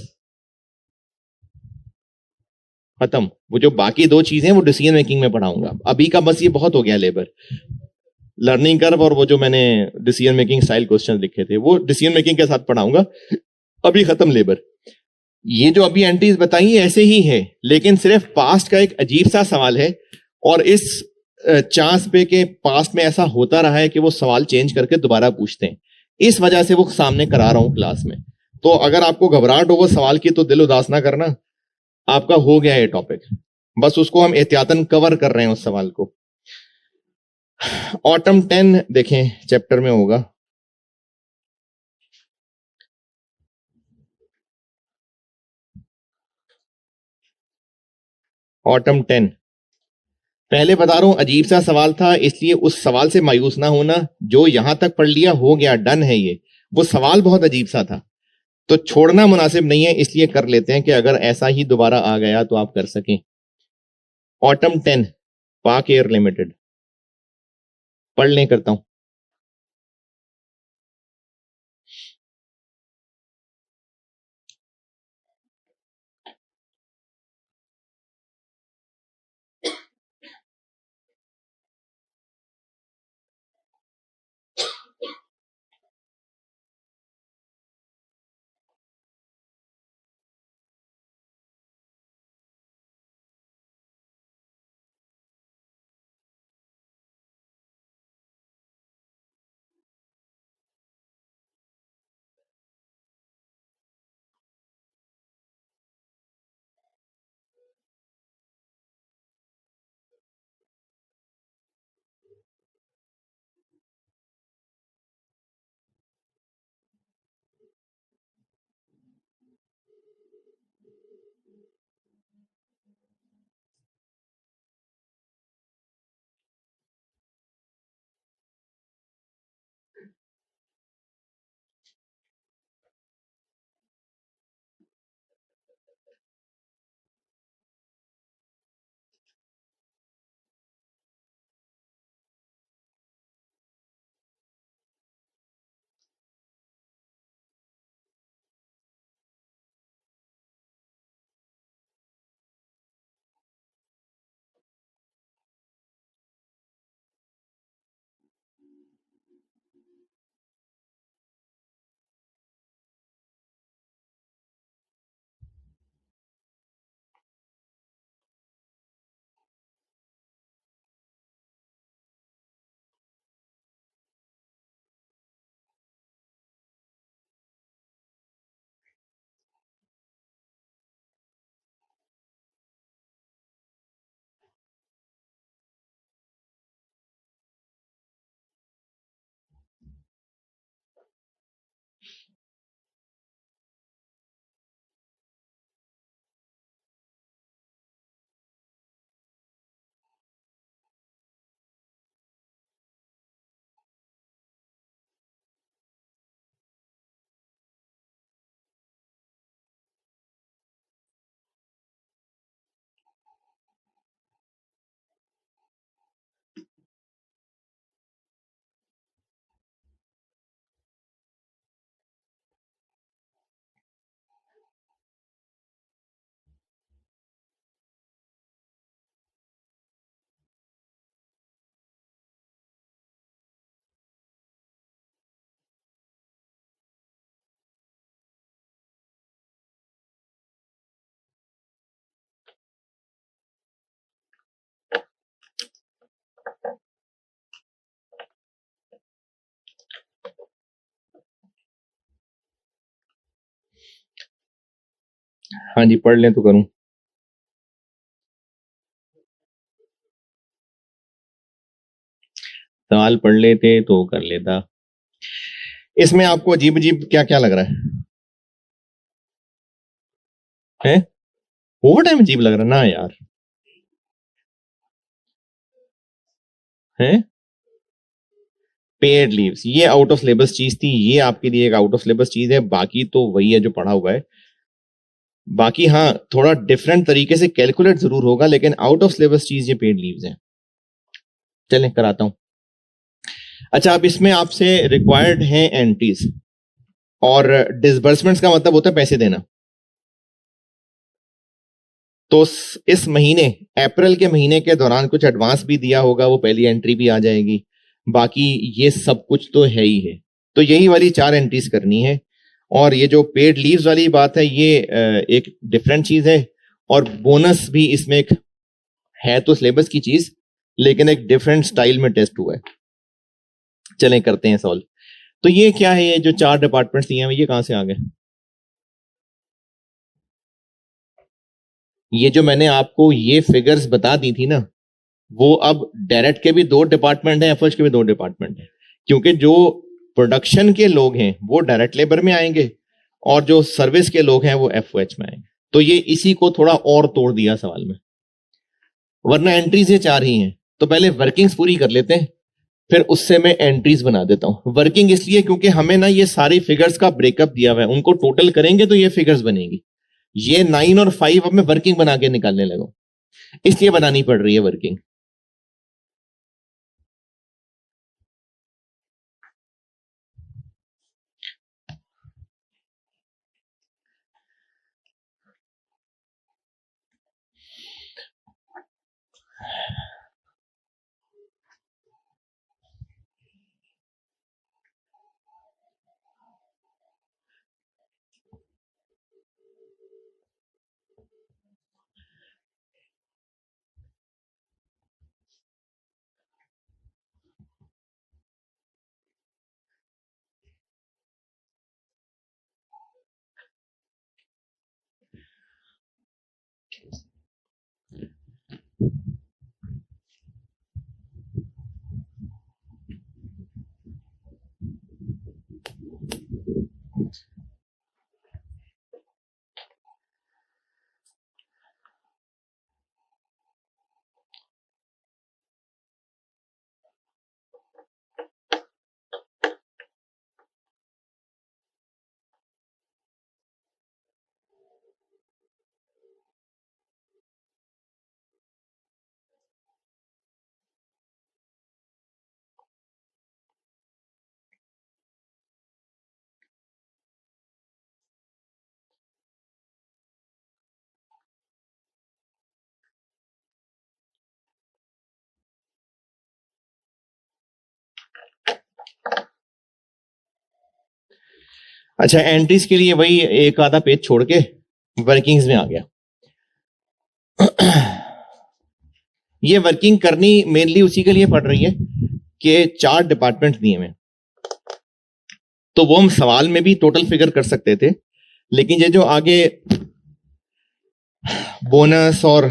खत्म। वो जो बाकी दो चीजें वो डिसीजन मेकिंग में पढ़ाऊंगा, अभी का बस ये बहुत हो गया लेबर। लर्निंग कर्व और वो जो मैंने डिसीजन मेकिंग स्टाइल क्वेश्चन लिखे थे वो डिसीजन मेकिंग के साथ पढ़ाऊंगा, अभी खत्म लेबर। ये जो अभी एंट्रीज बताई ऐसे ही है, लेकिन सिर्फ पास्ट का एक अजीब सा सवाल है। और इस चांस पे के पास्ट में ऐसा होता रहा है कि वो सवाल चेंज करके दोबारा पूछते हैं। इस वजह से वो सामने करा रहा हूं क्लास में। तो अगर आपको घबराहट हो सवाल की तो दिल उदास ना करना, आपका हो गया ये टॉपिक, बस उसको हम एहतियातन कवर कर रहे हैं उस सवाल को। ऑटम 10 देखें चैप्टर में होगा, ऑटम 10। पहले बता रहा हूं अजीब सा सवाल था, इसलिए उस सवाल से मायूस ना होना। जो यहां तक पढ़ लिया हो गया, डन है ये। वो सवाल बहुत अजीब सा था तो छोड़ना मुनासिब नहीं है, इसलिए कर लेते हैं कि अगर ऐसा ही दोबारा आ गया तो आप कर सकें। ऑटम 10 पाक एयर लिमिटेड पढ़ लें, करता हूं। हाँ जी, पढ़ लें तो करूं। सवाल पढ़ लेते तो कर लेता। इसमें आपको अजीब अजीब क्या क्या लग रहा है? ओवर टाइम अजीब लग रहा है ना यार? है पेड लीव्स, ये आउट ऑफ सिलेबस चीज थी, ये आपके लिए एक आउट ऑफ सिलेबस चीज है। बाकी तो वही है जो पढ़ा हुआ है। बाकी हाँ, थोड़ा डिफरेंट तरीके से कैलकुलेट जरूर होगा, लेकिन आउट ऑफ सिलेबस चीज ये पेड लीव्स है। चलें कराता हूं। अच्छा, अब इसमें आपसे रिक्वायर्ड है एंट्रीज, और डिसबर्समेंट्स का मतलब होता है पैसे देना। तो इस महीने, अप्रैल के महीने के दौरान कुछ एडवांस भी दिया होगा, वो पहली एंट्री भी आ जाएगी। बाकी ये सब कुछ तो है ही है। तो यही वाली 4 एंट्रीज करनी है। और ये जो पेड लीव्स वाली बात है, ये एक डिफरेंट चीज है। और बोनस भी इसमें एक है, तो सिलेबस की चीज, लेकिन एक डिफरेंट स्टाइल में टेस्ट हुआ है। चलें करते हैं सॉल्व। तो ये क्या है, ये जो 4 डिपार्टमेंट्स दिए हैं ये कहां से आ गए? ये जो मैंने आपको ये फिगर्स बता दी थी ना, वो अब डायरेक्ट के भी 2 डिपार्टमेंट हैं, एफओएच के भी 2 डिपार्टमेंट हैं, क्योंकि जो प्रोडक्शन के लोग हैं वो डायरेक्ट लेबर में आएंगे और जो सर्विस के लोग हैं वो एफओएच में आएंगे। तो ये इसी को थोड़ा और तोड़ दिया सवाल में, वरना एंट्रीज ये 4 ही हैं। तो पहले वर्किंग्स पूरी कर लेते हैं, फिर उससे मैं एंट्रीज बना देता हूं। वर्किंग इसलिए क्योंकि हमें ना ये सारी फिगर्स का ब्रेकअप दिया हुआ है, उनको टोटल करेंगे तो ये फिगर्स बनेगी। ये 9 और 5 अब मैं वर्किंग बना के निकालने लगा, इसलिए बनानी पड़ रही है वर्किंग। अच्छा, एंट्रीज के लिए वही एक आधा पेज छोड़ के वर्किंग्स में आ गया। ये वर्किंग करनी मेनली उसी के लिए पड़ रही है कि 4 डिपार्टमेंट दिए हुए, तो वो हम सवाल में भी टोटल फिगर कर सकते थे, लेकिन ये जो आगे बोनस और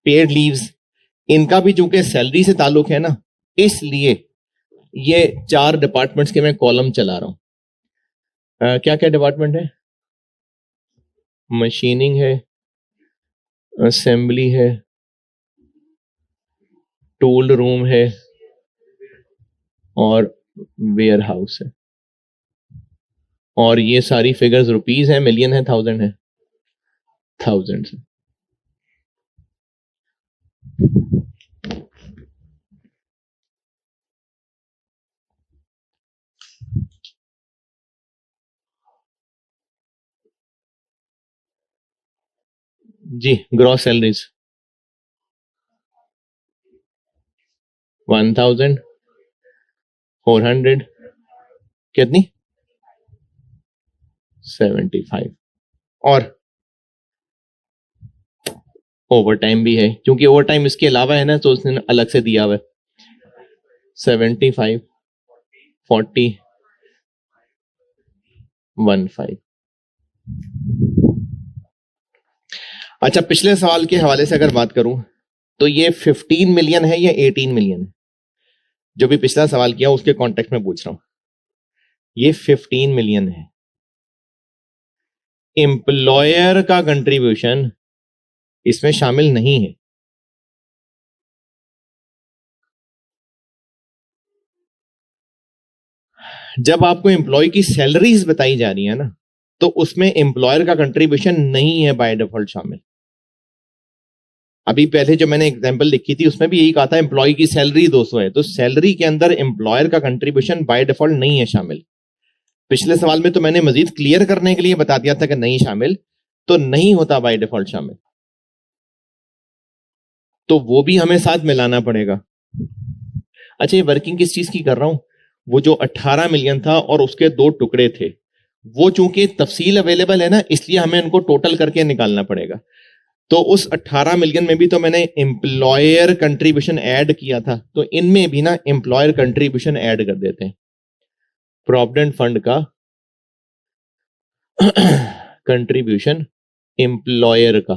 पेड लीव्स, इनका भी चूंकि सैलरी से ताल्लुक है ना, इसलिए ये 4 डिपार्टमेंट्स के मैं कॉलम चला रहा हूं। क्या क्या डिपार्टमेंट है? मशीनिंग है, असेंबली है, टूल रूम है और वेयर हाउस है। और ये सारी फिगर्स रुपीस है, मिलियन है, थाउजेंड है? थाउजेंड है। जी, ग्रॉस सैलरीज 1400, कितनी? 75। और ओवर टाइम भी है, क्योंकि ओवर टाइम इसके अलावा है ना, तो उसने अलग से दिया हुआ है। 75, 40, 15। अच्छा, पिछले सवाल के हवाले से अगर बात करूं तो ये 15 मिलियन है या 18 मिलियन है? जो भी पिछला सवाल किया उसके कॉन्टेक्स्ट में पूछ रहा हूं। ये 15 मिलियन है। एम्प्लॉयर का कंट्रीब्यूशन इसमें शामिल नहीं है। जब आपको एम्प्लॉय की सैलरीज बताई जा रही है ना, तो उसमें एम्प्लॉयर का कंट्रीब्यूशन नहीं है बाय डिफॉल्ट शामिल। अभी पहले जो मैंने एग्जांपल लिखी थी उसमें भी यही कहा था, एम्प्लॉय की सैलरी 200 है, तो सैलरी के अंदर एम्प्लॉयर का कंट्रीब्यूशन बाय डिफॉल्ट नहीं है शामिल। पिछले सवाल में तो मैंने मजीद क्लियर करने के लिए बता दिया था कि नहीं शामिल, तो नहीं होता बाय डिफॉल्ट शामिल, तो वो भी हमें साथ मिलाना पड़ेगा। अच्छा, ये वर्किंग किस चीज की कर रहा हूं? वो जो 18 मिलियन था और उसके 2 टुकड़े थे, वो चूंकि तफसील अवेलेबल है ना, इसलिए हमें उनको टोटल करके निकालना पड़ेगा। तो उस 18 मिलियन में भी तो मैंने एम्प्लॉयर कंट्रीब्यूशन ऐड किया था, तो इनमें भी ना एम्प्लॉयर कंट्रीब्यूशन ऐड कर देते हैं। प्रोविडेंट फंड का कंट्रीब्यूशन एम्प्लॉयर का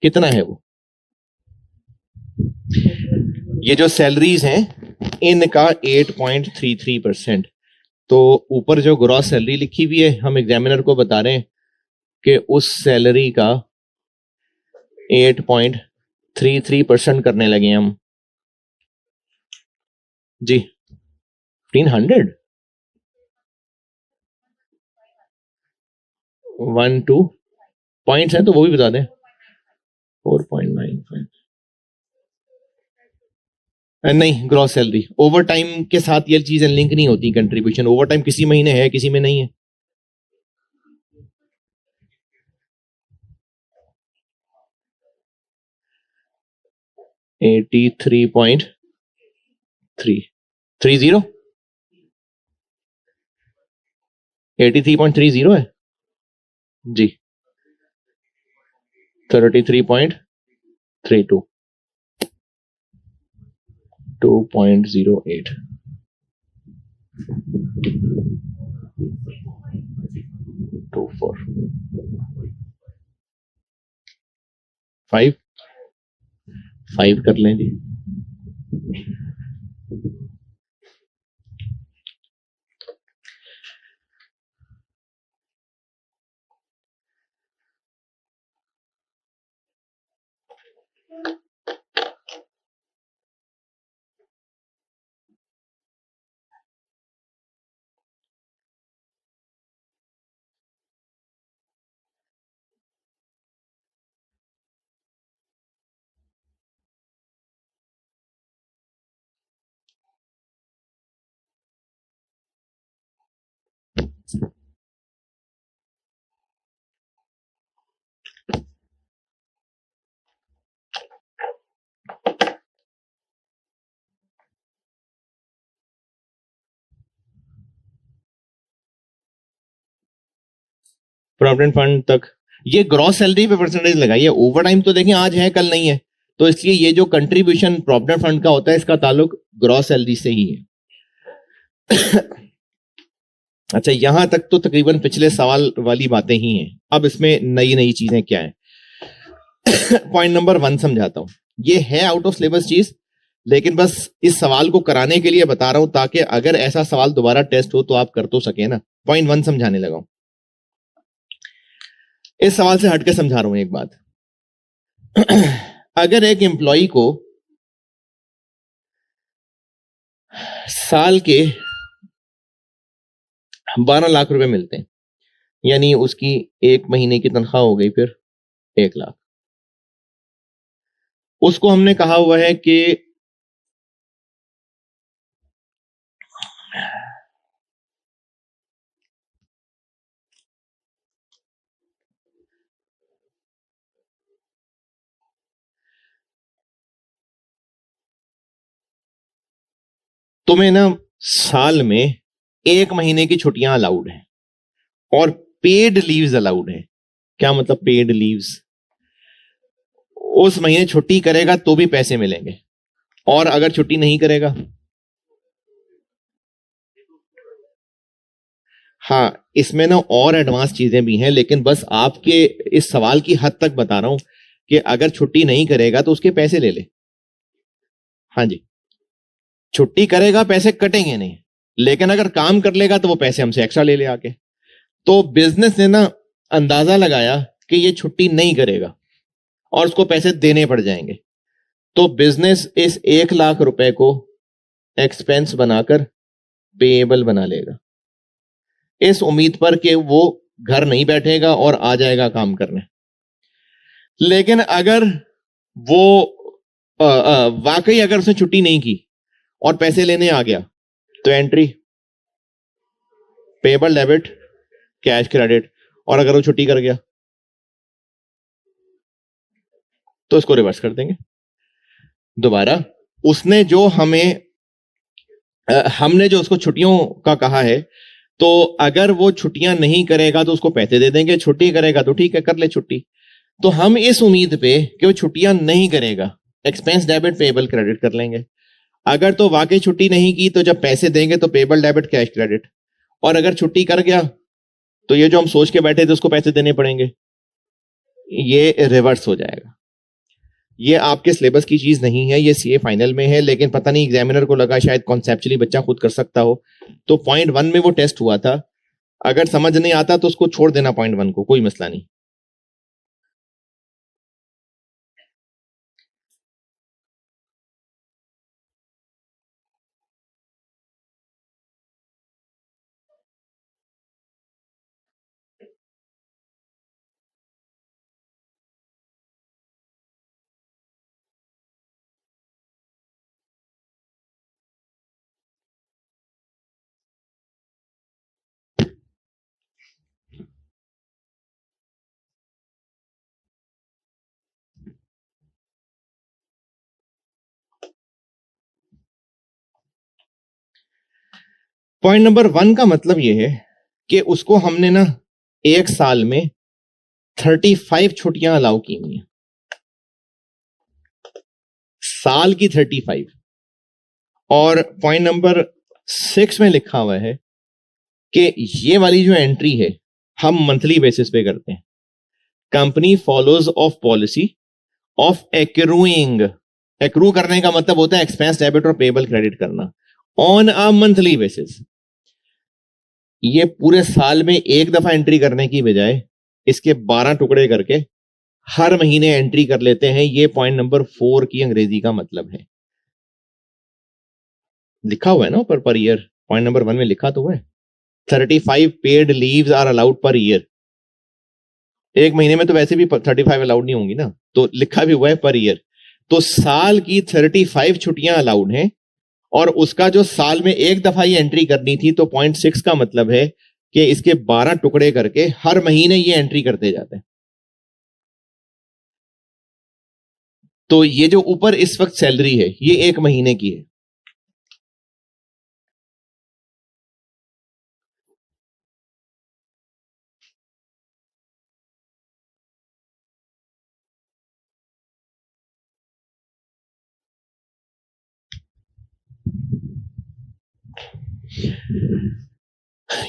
कितना है वो? ये जो सैलरीज हैं इनका 8.33%। तो ऊपर जो ग्रॉस सैलरी लिखी हुई है हम एग्जामिनर को बता रहे हैं कि उस सैलरी का 8.33% करने लगे हम जी। 1500 1 2 पॉइंट्स हैं तो वो भी बता दें। 4.95 नहीं, ग्रॉस सैलरी ओवर टाइम के साथ ये चीजें लिंक नहीं होती। कंट्रीब्यूशन ओवर टाइम किसी महीने है किसी में नहीं है। $83.30 83.30 है जी। 33.32 2.08 24 5 कर लें जी। प्रोविडेंट फंड तक ये ग्रॉस सैलरी पे परसेंटेज लगाइए। ओवर टाइम तो देखें आज है कल नहीं है, तो इसलिए ये जो कंट्रीब्यूशन प्रोविडेंट फंड का होता है इसका ताल्लुक ग्रॉस सैलरी से ही है। अच्छा, यहां तक तो तकरीबन पिछले सवाल वाली बातें ही हैं। अब इसमें नई नई चीजें क्या है? पॉइंट नंबर 1 समझाता हूं। ये है आउट ऑफ सिलेबस चीज, लेकिन बस इस सवाल को कराने के लिए बता रहा हूं ताकि अगर ऐसा सवाल दोबारा टेस्ट हो तो आप कर तो सके ना। पॉइंट 1 समझाने लगा हूं। इस सवाल से हटके समझा रहा हूं एक बात। अगर एक एम्प्लॉय को साल के 12 लाख रुपए मिलते हैं, यानी उसकी एक महीने की तनख्वाह हो गई फिर 1 लाख। उसको हमने कहा हुआ है कि तुम्हें ना साल में 1 महीने की छुट्टियां अलाउड हैं और पेड लीव्स अलाउड हैं। क्या मतलब पेड लीव्स? उस महीने छुट्टी करेगा तो भी पैसे मिलेंगे, और अगर छुट्टी नहीं करेगा, हाँ इसमें ना और एडवांस चीजें भी हैं, लेकिन बस आपके इस सवाल की हद तक बता रहा हूं कि अगर छुट्टी नहीं करेगा तो उसके पैसे ले ले। हाँ जी, छुट्टी करेगा पैसे कटेंगे नहीं, लेकिन अगर काम कर लेगा तो वो पैसे हमसे एक्स्ट्रा ले ले आके। तो बिजनेस ने ना अंदाजा लगाया कि ये छुट्टी नहीं करेगा और उसको पैसे देने पड़ जाएंगे, तो बिजनेस इस 1 लाख रुपए को एक्सपेंस बनाकर पेएबल बना लेगा, इस उम्मीद पर कि वो घर नहीं बैठेगा और आ जाएगा काम करने। लेकिन अगर वो वाकई अगर उसने छुट्टी नहीं की और पैसे लेने आ गया, तो entry payable debit cash credit, और अगर वो छुट्टी कर गया तो इसको रिवर्स कर देंगे दोबारा। उसने जो हमने जो उसको छुट्टियों का कहा है, तो अगर वो छुट्टियां नहीं करेगा तो उसको पैसे दे देंगे, छुट्टी करेगा तो ठीक है कर ले छुट्टी। तो हम इस उम्मीद पे कि वो छुट्टियां नहीं करेगा एक्सपेंस डेबिट पेएबल क्रेडिट कर लेंगे, अगर तो वाकई छुट्टी नहीं की तो जब पैसे देंगे तो पेबल डेबिट कैश क्रेडिट, और अगर छुट्टी कर गया तो ये जो हम सोच के बैठे थे उसको पैसे देने पड़ेंगे, ये रिवर्स हो जाएगा। ये आपके सिलेबस की चीज नहीं है, ये सीए फाइनल में है, लेकिन पता नहीं एग्जामिनर को लगा शायद कॉन्सेप्चुअली बच्चा खुद कर सकता हो, तो पॉइंट 1 में वो टेस्ट हुआ था। अगर समझ नहीं आता तो उसको छोड़ देना पॉइंट 1 को, कोई मसला नहीं। पॉइंट नंबर 1 का मतलब यह है कि उसको हमने ना एक साल में 35 छुट्टियां अलाउ की हुई हैं, साल की 35। और पॉइंट नंबर 6 में लिखा हुआ है कि ये वाली जो एंट्री है हम मंथली बेसिस पे करते हैं। Company follows of policy of accruing, accrue करने का मतलब होता है एक्सपेंस डेबिट और पेबल क्रेडिट करना, ऑन अ मंथली बेसिस। ये पूरे साल में एक दफा एंट्री करने की बजाय इसके 12 टुकड़े करके हर महीने एंट्री कर लेते हैं। ये पॉइंट नंबर 4 की अंग्रेजी का मतलब है। लिखा हुआ है ना ऊपर पर ईयर, पॉइंट नंबर 1 में लिखा तो हुआ है 35 paid leaves are allowed per year. एक महीने में तो वैसे भी 35 अलाउड नहीं होंगी ना, तो लिखा भी हुआ है पर ईयर। तो साल की 35 छुट्टियां अलाउड हैं, और उसका जो साल में एक दफा ये एंट्री करनी थी, तो पॉइंट 6 का मतलब है कि इसके 12 टुकड़े करके हर महीने ये एंट्री करते जाते हैं। तो ये जो ऊपर इस वक्त सैलरी है ये एक महीने की है।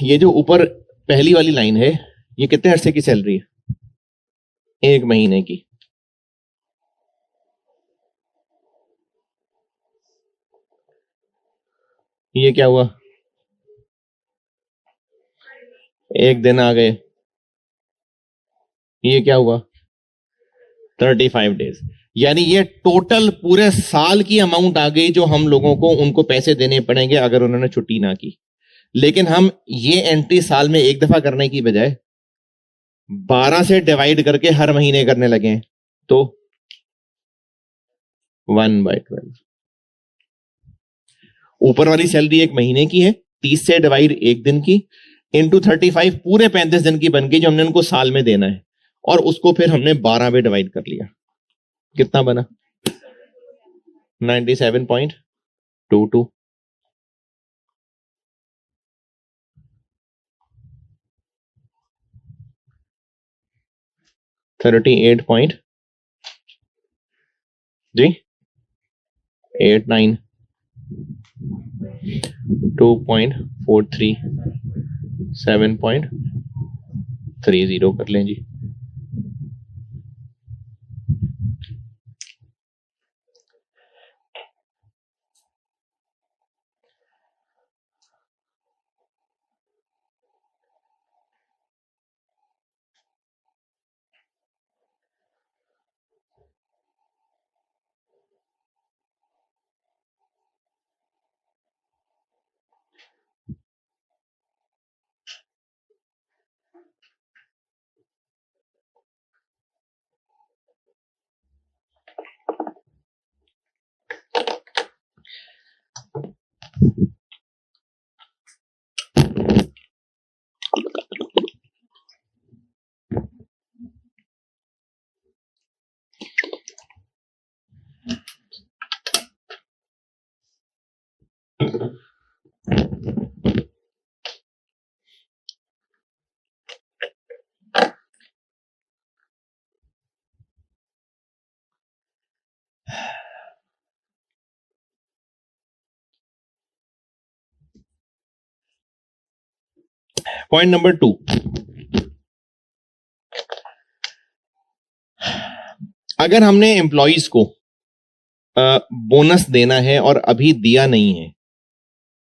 ये जो ऊपर पहली वाली लाइन है ये कितने अरसे की सैलरी है? एक महीने की। ये क्या हुआ? एक दिन आ गए। ये क्या हुआ? 35 डेज। यानी ये टोटल पूरे साल की अमाउंट आ गई जो हम लोगों को उनको पैसे देने पड़ेंगे अगर उन्होंने छुट्टी ना की। लेकिन हम ये एंट्री साल में एक दफा करने की बजाय 12 से डिवाइड करके हर महीने करने लगे हैं, तो 1/12। ऊपर वाली सैलरी एक महीने की है, 30 से डिवाइड एक दिन की, इंटू 35 पूरे 35 दिन की बन गई जो हमने उनको साल में देना है, और उसको फिर हमने 12 में डिवाइड कर लिया। कितना बना? 97.22। 38 पॉइंट जी 89, 2.43, 7.30 कर लें जी। पॉइंट नंबर 2, अगर हमने एम्प्लॉइज को बोनस देना है और अभी दिया नहीं है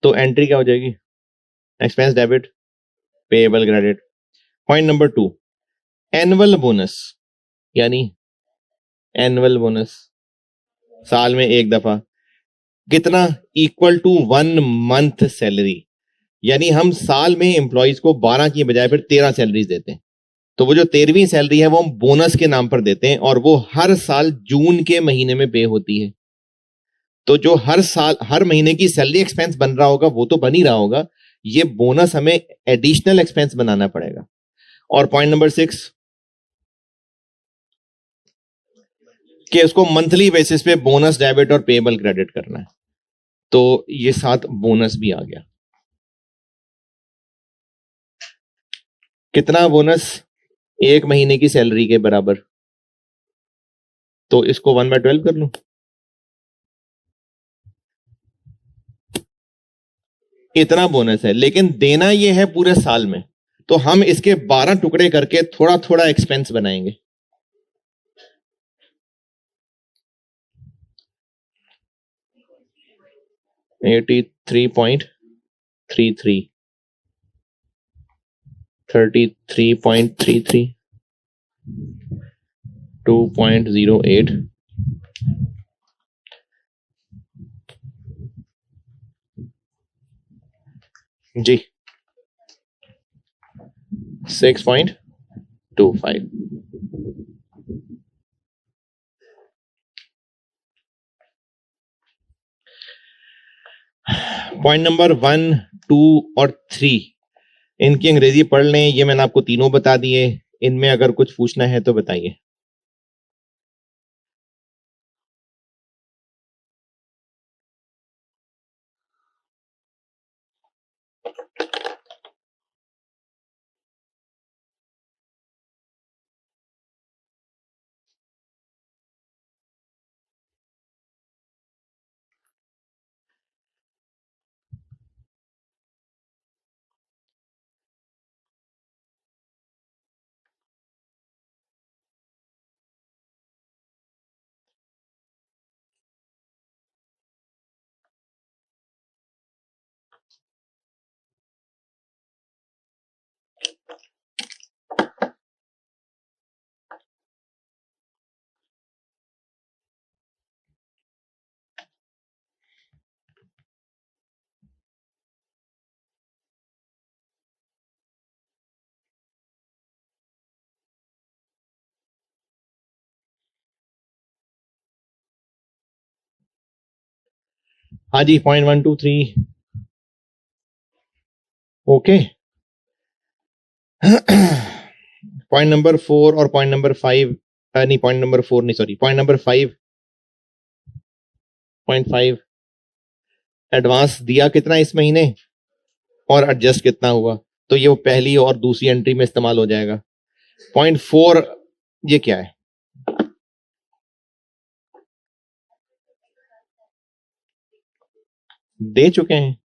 तो एंट्री क्या हो जाएगी? Expense debit, payable credit. Point number 2, annual bonus, यानी एनुअल बोनस साल में एक दफा, कितना? इक्वल टू 1 मंथ सैलरी, यानी हम साल में एम्प्लॉइज को 12 की बजाय फिर 13 सैलरीज देते हैं। तो वो जो 13वीं सैलरी है वो हम बोनस के नाम पर देते हैं और वो हर साल जून के महीने में पे होती है। तो जो हर साल हर महीने की सैलरी एक्सपेंस बन रहा होगा वो तो बन ही रहा होगा, ये बोनस हमें एडिशनल एक्सपेंस बनाना पड़ेगा। और पॉइंट नंबर 6 कि उसको मंथली बेसिस पे बोनस डेबिट और पेएबल क्रेडिट करना है। तो ये साथ बोनस भी आ गया। कितना बोनस? 1 महीने की सैलरी के बराबर। तो इसको 1/12 कर लूं, इतना बोनस है, लेकिन देना ये है पूरे साल में। तो हम इसके 12 टुकड़े करके थोड़ा थोड़ा एक्सपेंस बनाएंगे। $83.33, 33.33, 2.08, जी 6.25। पॉइंट नंबर 1, 2 और 3 इनकी अंग्रेजी पढ़ लें, ये मैंने आपको तीनों बता दिए। इनमें अगर कुछ पूछना है तो बताइए। हाँ जी, पॉइंट 1, 2, 3 ओके। पॉइंट नंबर 4 और पॉइंट नंबर 5, नहीं पॉइंट नंबर 4 नहीं, सॉरी, पॉइंट नंबर 5.5, एडवांस दिया कितना इस महीने और एडजस्ट कितना हुआ, तो ये वो पहली और दूसरी एंट्री में इस्तेमाल हो जाएगा। पॉइंट 4 ये क्या है? दे चुके हैं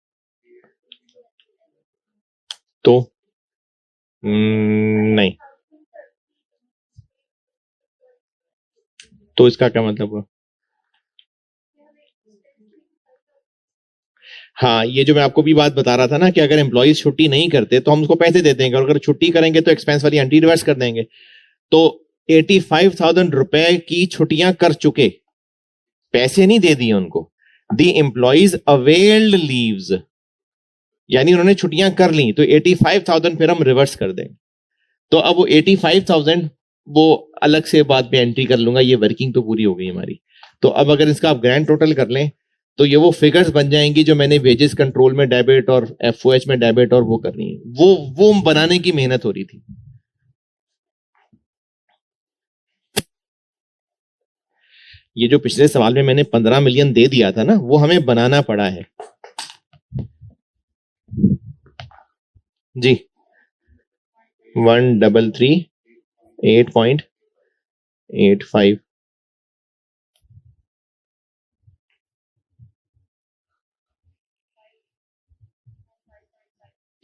तो नहीं, तो इसका क्या मतलब हुआ? हाँ, ये जो मैं आपको भी बात बता रहा था ना कि अगर एम्प्लॉइज छुट्टी नहीं करते तो हम उसको पैसे देते हैं, अगर छुट्टी करेंगे तो एक्सपेंस वाली एंट्री रिवर्स कर देंगे। तो 85,000 रुपए की छुट्टियां कर चुके, पैसे नहीं दे दिए उनको। दी एम्प्लॉइज अवेल्ड लीव्स, यानी उन्होंने छुट्टियां कर ली, तो 85,000 फिर हम रिवर्स कर देंगे। तो अब वो 85,000 वो अलग से बाद में एंट्री कर लूंगा, ये वर्किंग तो पूरी हो गई हमारी। तो अब अगर इसका आप ग्रैंड टोटल कर लें तो ये वो फिगर्स बन जाएंगी जो मैंने वेजेस कंट्रोल में डेबिट और एफओएच में डेबिट और वो करनी है, वो बनाने की मेहनत हो रही थी। ये जो पिछले सवाल में मैंने 15 मिलियन दे दिया था ना, वो हमें बनाना पड़ा है जी। 133.8.85,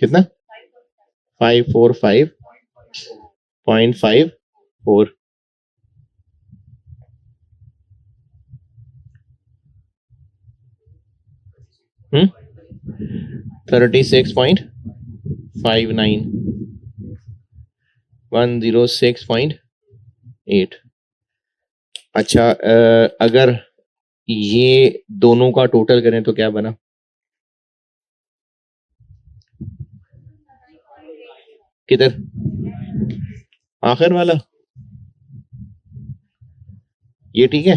कितना? 545.54 36.59 106.8। अच्छा, अगर ये दोनों का टोटल करें तो क्या बना? किधर? आखिर वाला? ये ठीक है।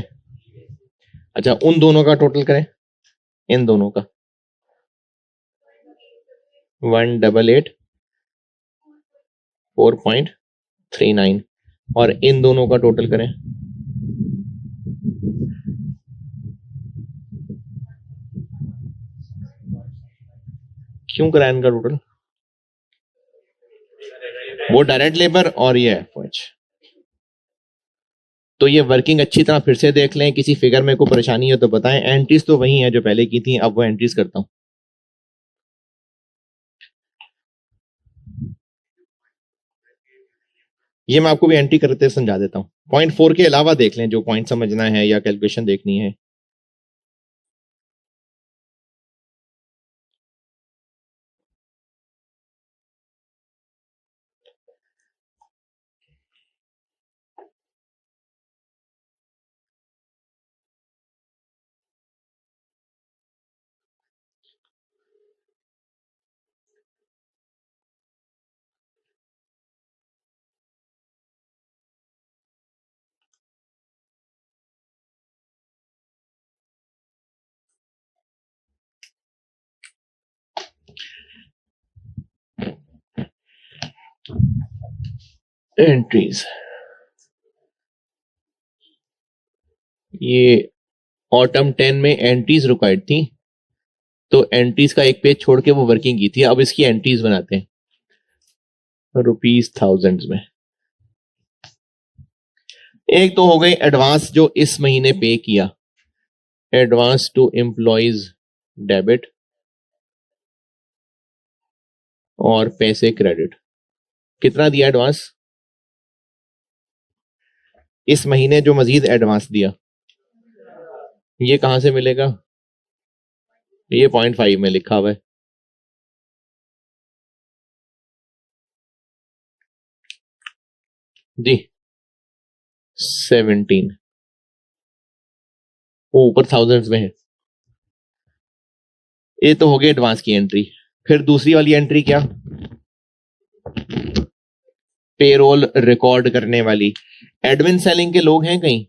अच्छा, उन दोनों का टोटल करें, इन दोनों का 188.4.39 और इन दोनों का टोटल करें क्यों कराया इनका टोटल? वो डायरेक्ट लेबर और ये एफओएच। तो ये वर्किंग अच्छी तरह फिर से देख लें, किसी फिगर में कोई परेशानी हो तो बताएं। एंट्रीज तो वही है जो पहले की थी, अब वो एंट्रीज करता हूं। ये मैं आपको भी एंट्री करते समझा देता हूं। 0.4 के अलावा देख लें जो पॉइंट समझना है या कैलकुलेशन देखनी है। एंट्रीज, ये ऑटम 10 में एंट्रीज रिक्वायर्ड थी, तो एंट्रीज का एक पेज छोड़ के वो वर्किंग की थी। अब इसकी एंट्रीज बनाते हैं रुपीज थाउजेंड्स में। एक तो हो गई एडवांस जो इस महीने पे किया, एडवांस टू एम्प्लॉइज डेबिट और पैसे क्रेडिट। कितना दिया एडवांस इस महीने? जो मजीद एडवांस दिया ये कहां से मिलेगा? ये 0.5 में लिखा हुआ है। जी 17, वो ऊपर थाउजेंड्स में है। ये तो हो गई एडवांस की एंट्री। फिर दूसरी वाली एंट्री क्या? पेरोल रिकॉर्ड करने वाली। एडमिन सेलिंग के लोग हैं कहीं?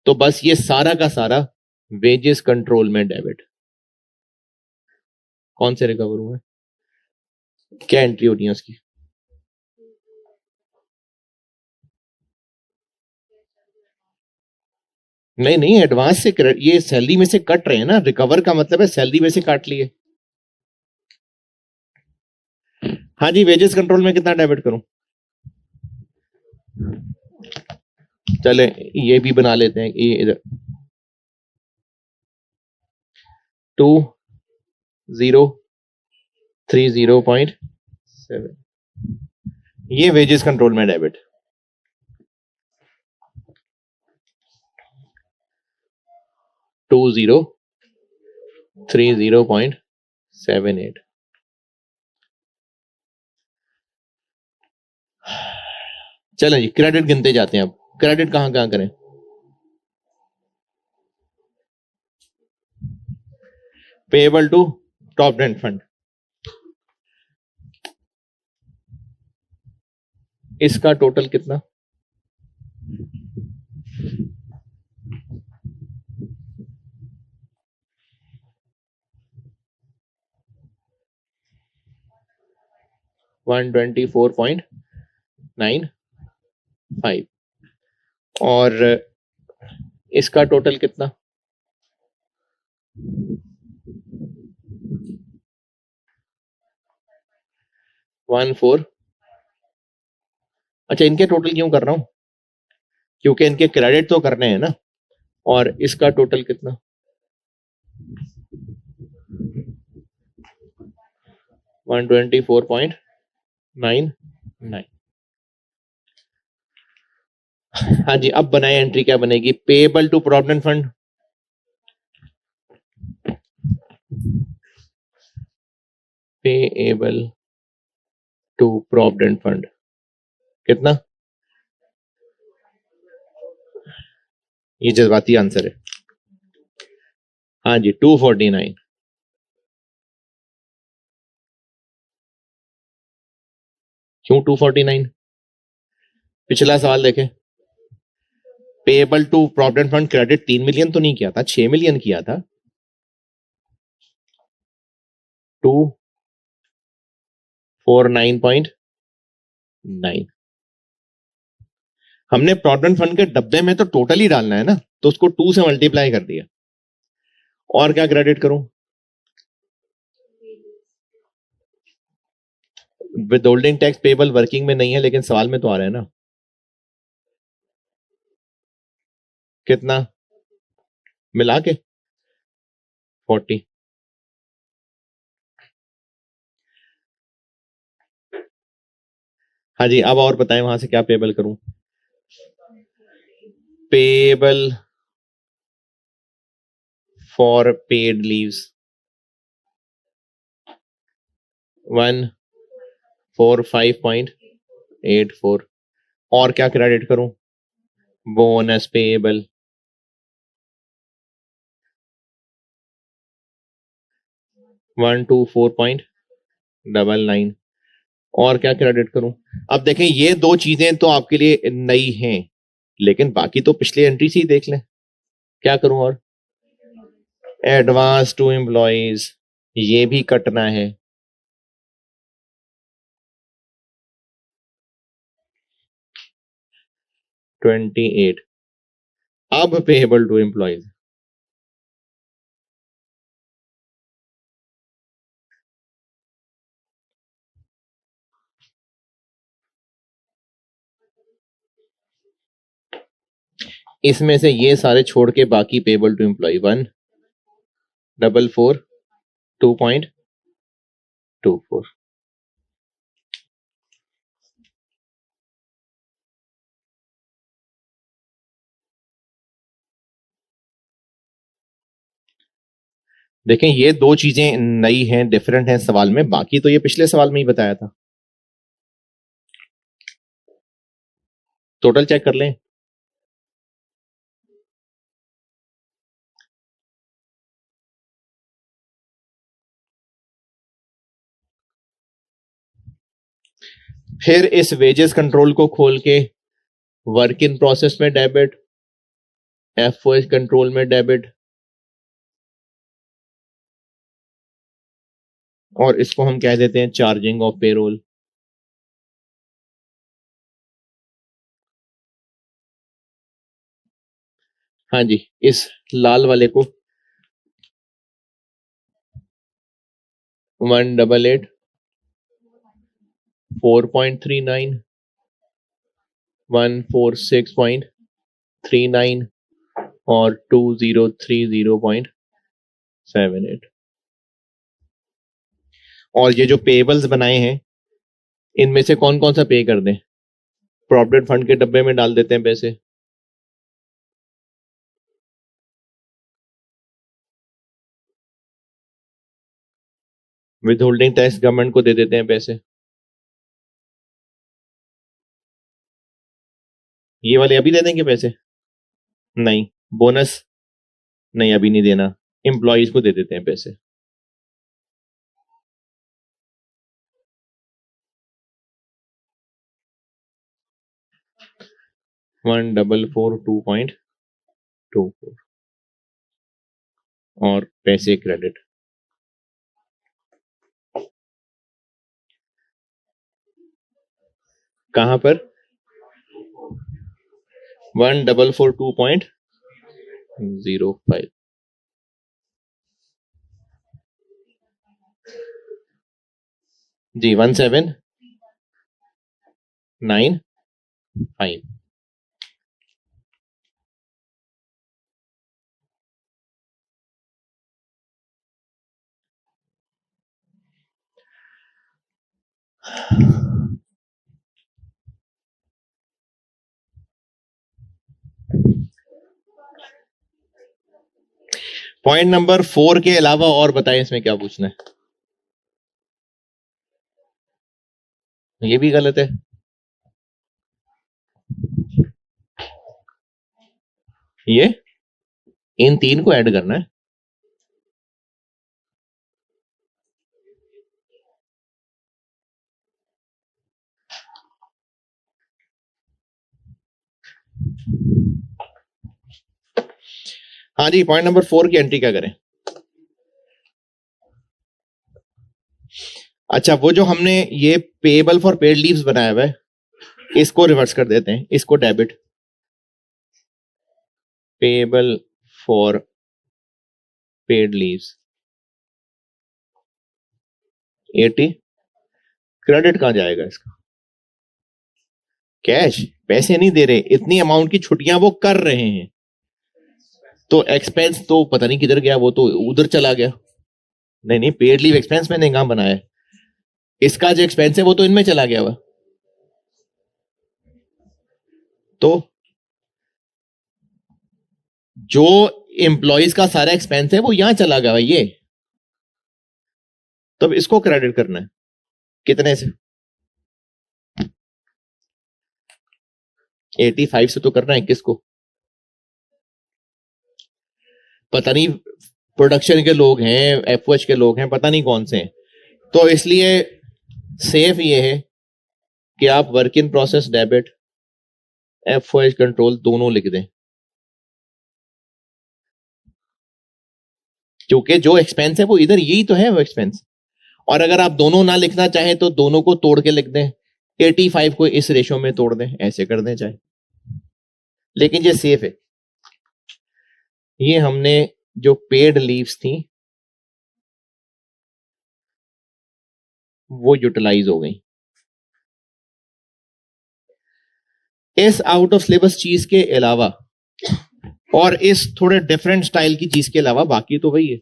तो बस ये सारा का सारा वेजेस कंट्रोल में डेबिट। कौन से रिकवर हुआ? क्या एंट्री होती है उसकी? नहीं नहीं, एडवांस से ये सैलरी में से कट रहे हैं ना। रिकवर का मतलब है सैलरी में से काट लिए। हाँ जी, वेजेस कंट्रोल में कितना डेबिट करूं? चले ये भी बना लेते हैं। ये इधर 2030.7, ये वेजेस कंट्रोल में डेबिट। 2030.78। चलें जी, क्रेडिट गिनते जाते हैं। अब क्रेडिट कहां कहां करें? Payable to top and fund, इसका टोटल कितना? $124.95 और इसका टोटल कितना? 14। अच्छा, इनके टोटल क्यों कर रहा हूं? क्योंकि इनके क्रेडिट तो करने हैं ना। और इसका टोटल कितना? 124.95। 9 9। हाँ जी, अब बनाए एंट्री, क्या बनेगी? Payable to provident fund, payable to provident fund कितना? ये जज्बाती आंसर है। हाँ जी, 249। क्यों 249? पिछला सवाल देखें। Payable to provident fund credit 3 million तो नहीं किया था, 6 मिलियन किया था। 249.9। हमने प्रोविडेंट फंड के डब्बे में तो टोटल ही डालना है ना, तो उसको 2 से मल्टीप्लाई कर दिया। और क्या क्रेडिट करूं? विदहोल्डिंग टैक्स पेएबल वर्किंग में नहीं है, लेकिन सवाल में तो आ रहा है ना। कितना मिला के? 40। हाँ जी, अब और बताएं वहां से क्या पेएबल करूं। Payable for paid leaves 145.84। और क्या क्रेडिट करूं? Bonus payable 124.99। और क्या क्रेडिट करूं? अब देखें, ये दो चीजें तो आपके लिए नई हैं, लेकिन बाकी तो पिछली एंट्री से ही देख लें। क्या करूं? और एडवांस टू एम्प्लॉइज, ये भी कटना है। $28। अब पेएबल टू एम्प्लॉइज, इसमें से ये सारे छोड़ के बाकी पेएबल टू एम्प्लॉय 1,442.24। देखें, ये दो चीजें नई हैं, डिफरेंट हैं सवाल में, बाकी तो ये पिछले सवाल में ही बताया था। टोटल चेक कर लें। फिर इस वेजेस कंट्रोल को खोल के वर्क इन प्रोसेस में डेबिट, एफओएस कंट्रोल में डेबिट, और इसको हम कह देते हैं चार्जिंग ऑफ पेरोल। हाँ जी, इस लाल वाले को 188.4.39, 146.39 और 2030.78। और ये जो पेबल्स बनाए हैं, इनमें से कौन कौन सा पे कर दें? प्रोविडेंट फंड के डब्बे में डाल देते हैं पैसे। विद होल्डिंग टैक्स गवर्नमेंट को दे देते हैं पैसे। ये वाले अभी दे देंगे पैसे? नहीं। बोनस? नहीं, अभी नहीं देना। एम्प्लॉयज को दे देते हैं पैसे। $1,442.24 और पैसे क्रेडिट। कहां पर? 1,442.05। जी, 1795। पॉइंट नंबर 4 के अलावा और बताएं इसमें क्या पूछना है। ये भी गलत है। ये इन 3 को ऐड करना है। हाँ जी, पॉइंट नंबर 4 की एंट्री क्या करें। अच्छा, वो जो हमने ये पेएबल फॉर पेड लीव्स बनाया हुआ है, इसको रिवर्स कर देते हैं, इसको debit, payable for paid leaves 80, credit कहां जाएगा इसका, कैश, पैसे नहीं दे रहे, इतनी अमाउंट की छुट्टियां वो कर रहे हैं, तो एक्सपेंस तो पता नहीं किधर गया, वो तो उधर चला गया। नहीं नहीं, पेड लीव एक्सपेंस मैंने कहां बनाया है, इसका जो एक्सपेंस है वो तो इनमें चला गया हुआ। तो जो एम्प्लॉइज का सारा एक्सपेंस है वो यहां चला गया ये, तब इसको क्रेडिट करना है कितने से, 85 से तो करना है, किसको पता नहीं, प्रोडक्शन के लोग हैं, एफओएच के लोग हैं, पता नहीं कौन से हैं। तो इसलिए सेफ ये है कि आप work in process debit FOH control दोनों लिख दें, क्योंकि जो एक्सपेंस है वो इधर यही तो है वो एक्सपेंस। और अगर आप दोनों ना लिखना चाहें तो दोनों को तोड़ के लिख दें, 85 को इस रेशो में तोड़ दें, ऐसे कर दें चाहे, लेकिन ये सेफ है। ये हमने जो पेड लीव्स थी वो यूटिलाइज हो गई। इस आउट ऑफ सिलेबस चीज के अलावा और इस थोड़े डिफरेंट स्टाइल की चीज के अलावा बाकी तो वही है।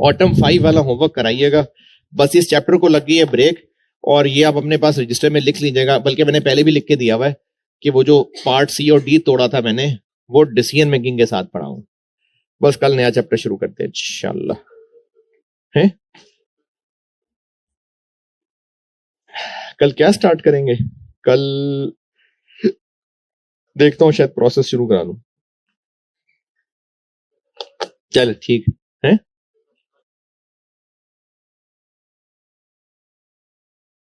ऑटम 5 वाला होमवर्क कराइएगा, बस इस चैप्टर को लग गई है ब्रेक, और ये आप अपने पास रजिस्टर में लिख लीजिएगा, बल्कि मैंने पहले भी लिख के दिया हुआ है कि वो जो पार्ट सी और डी तोड़ा था मैंने, वो डिसीजन मेकिंग के साथ पढ़ा हूं। बस कल नया चैप्टर शुरू करते हैं इंशाल्लाह, है कल क्या स्टार्ट करेंगे, कल देखता हूं शायद प्रोसेस शुरू करा लूं। चल ठीक है।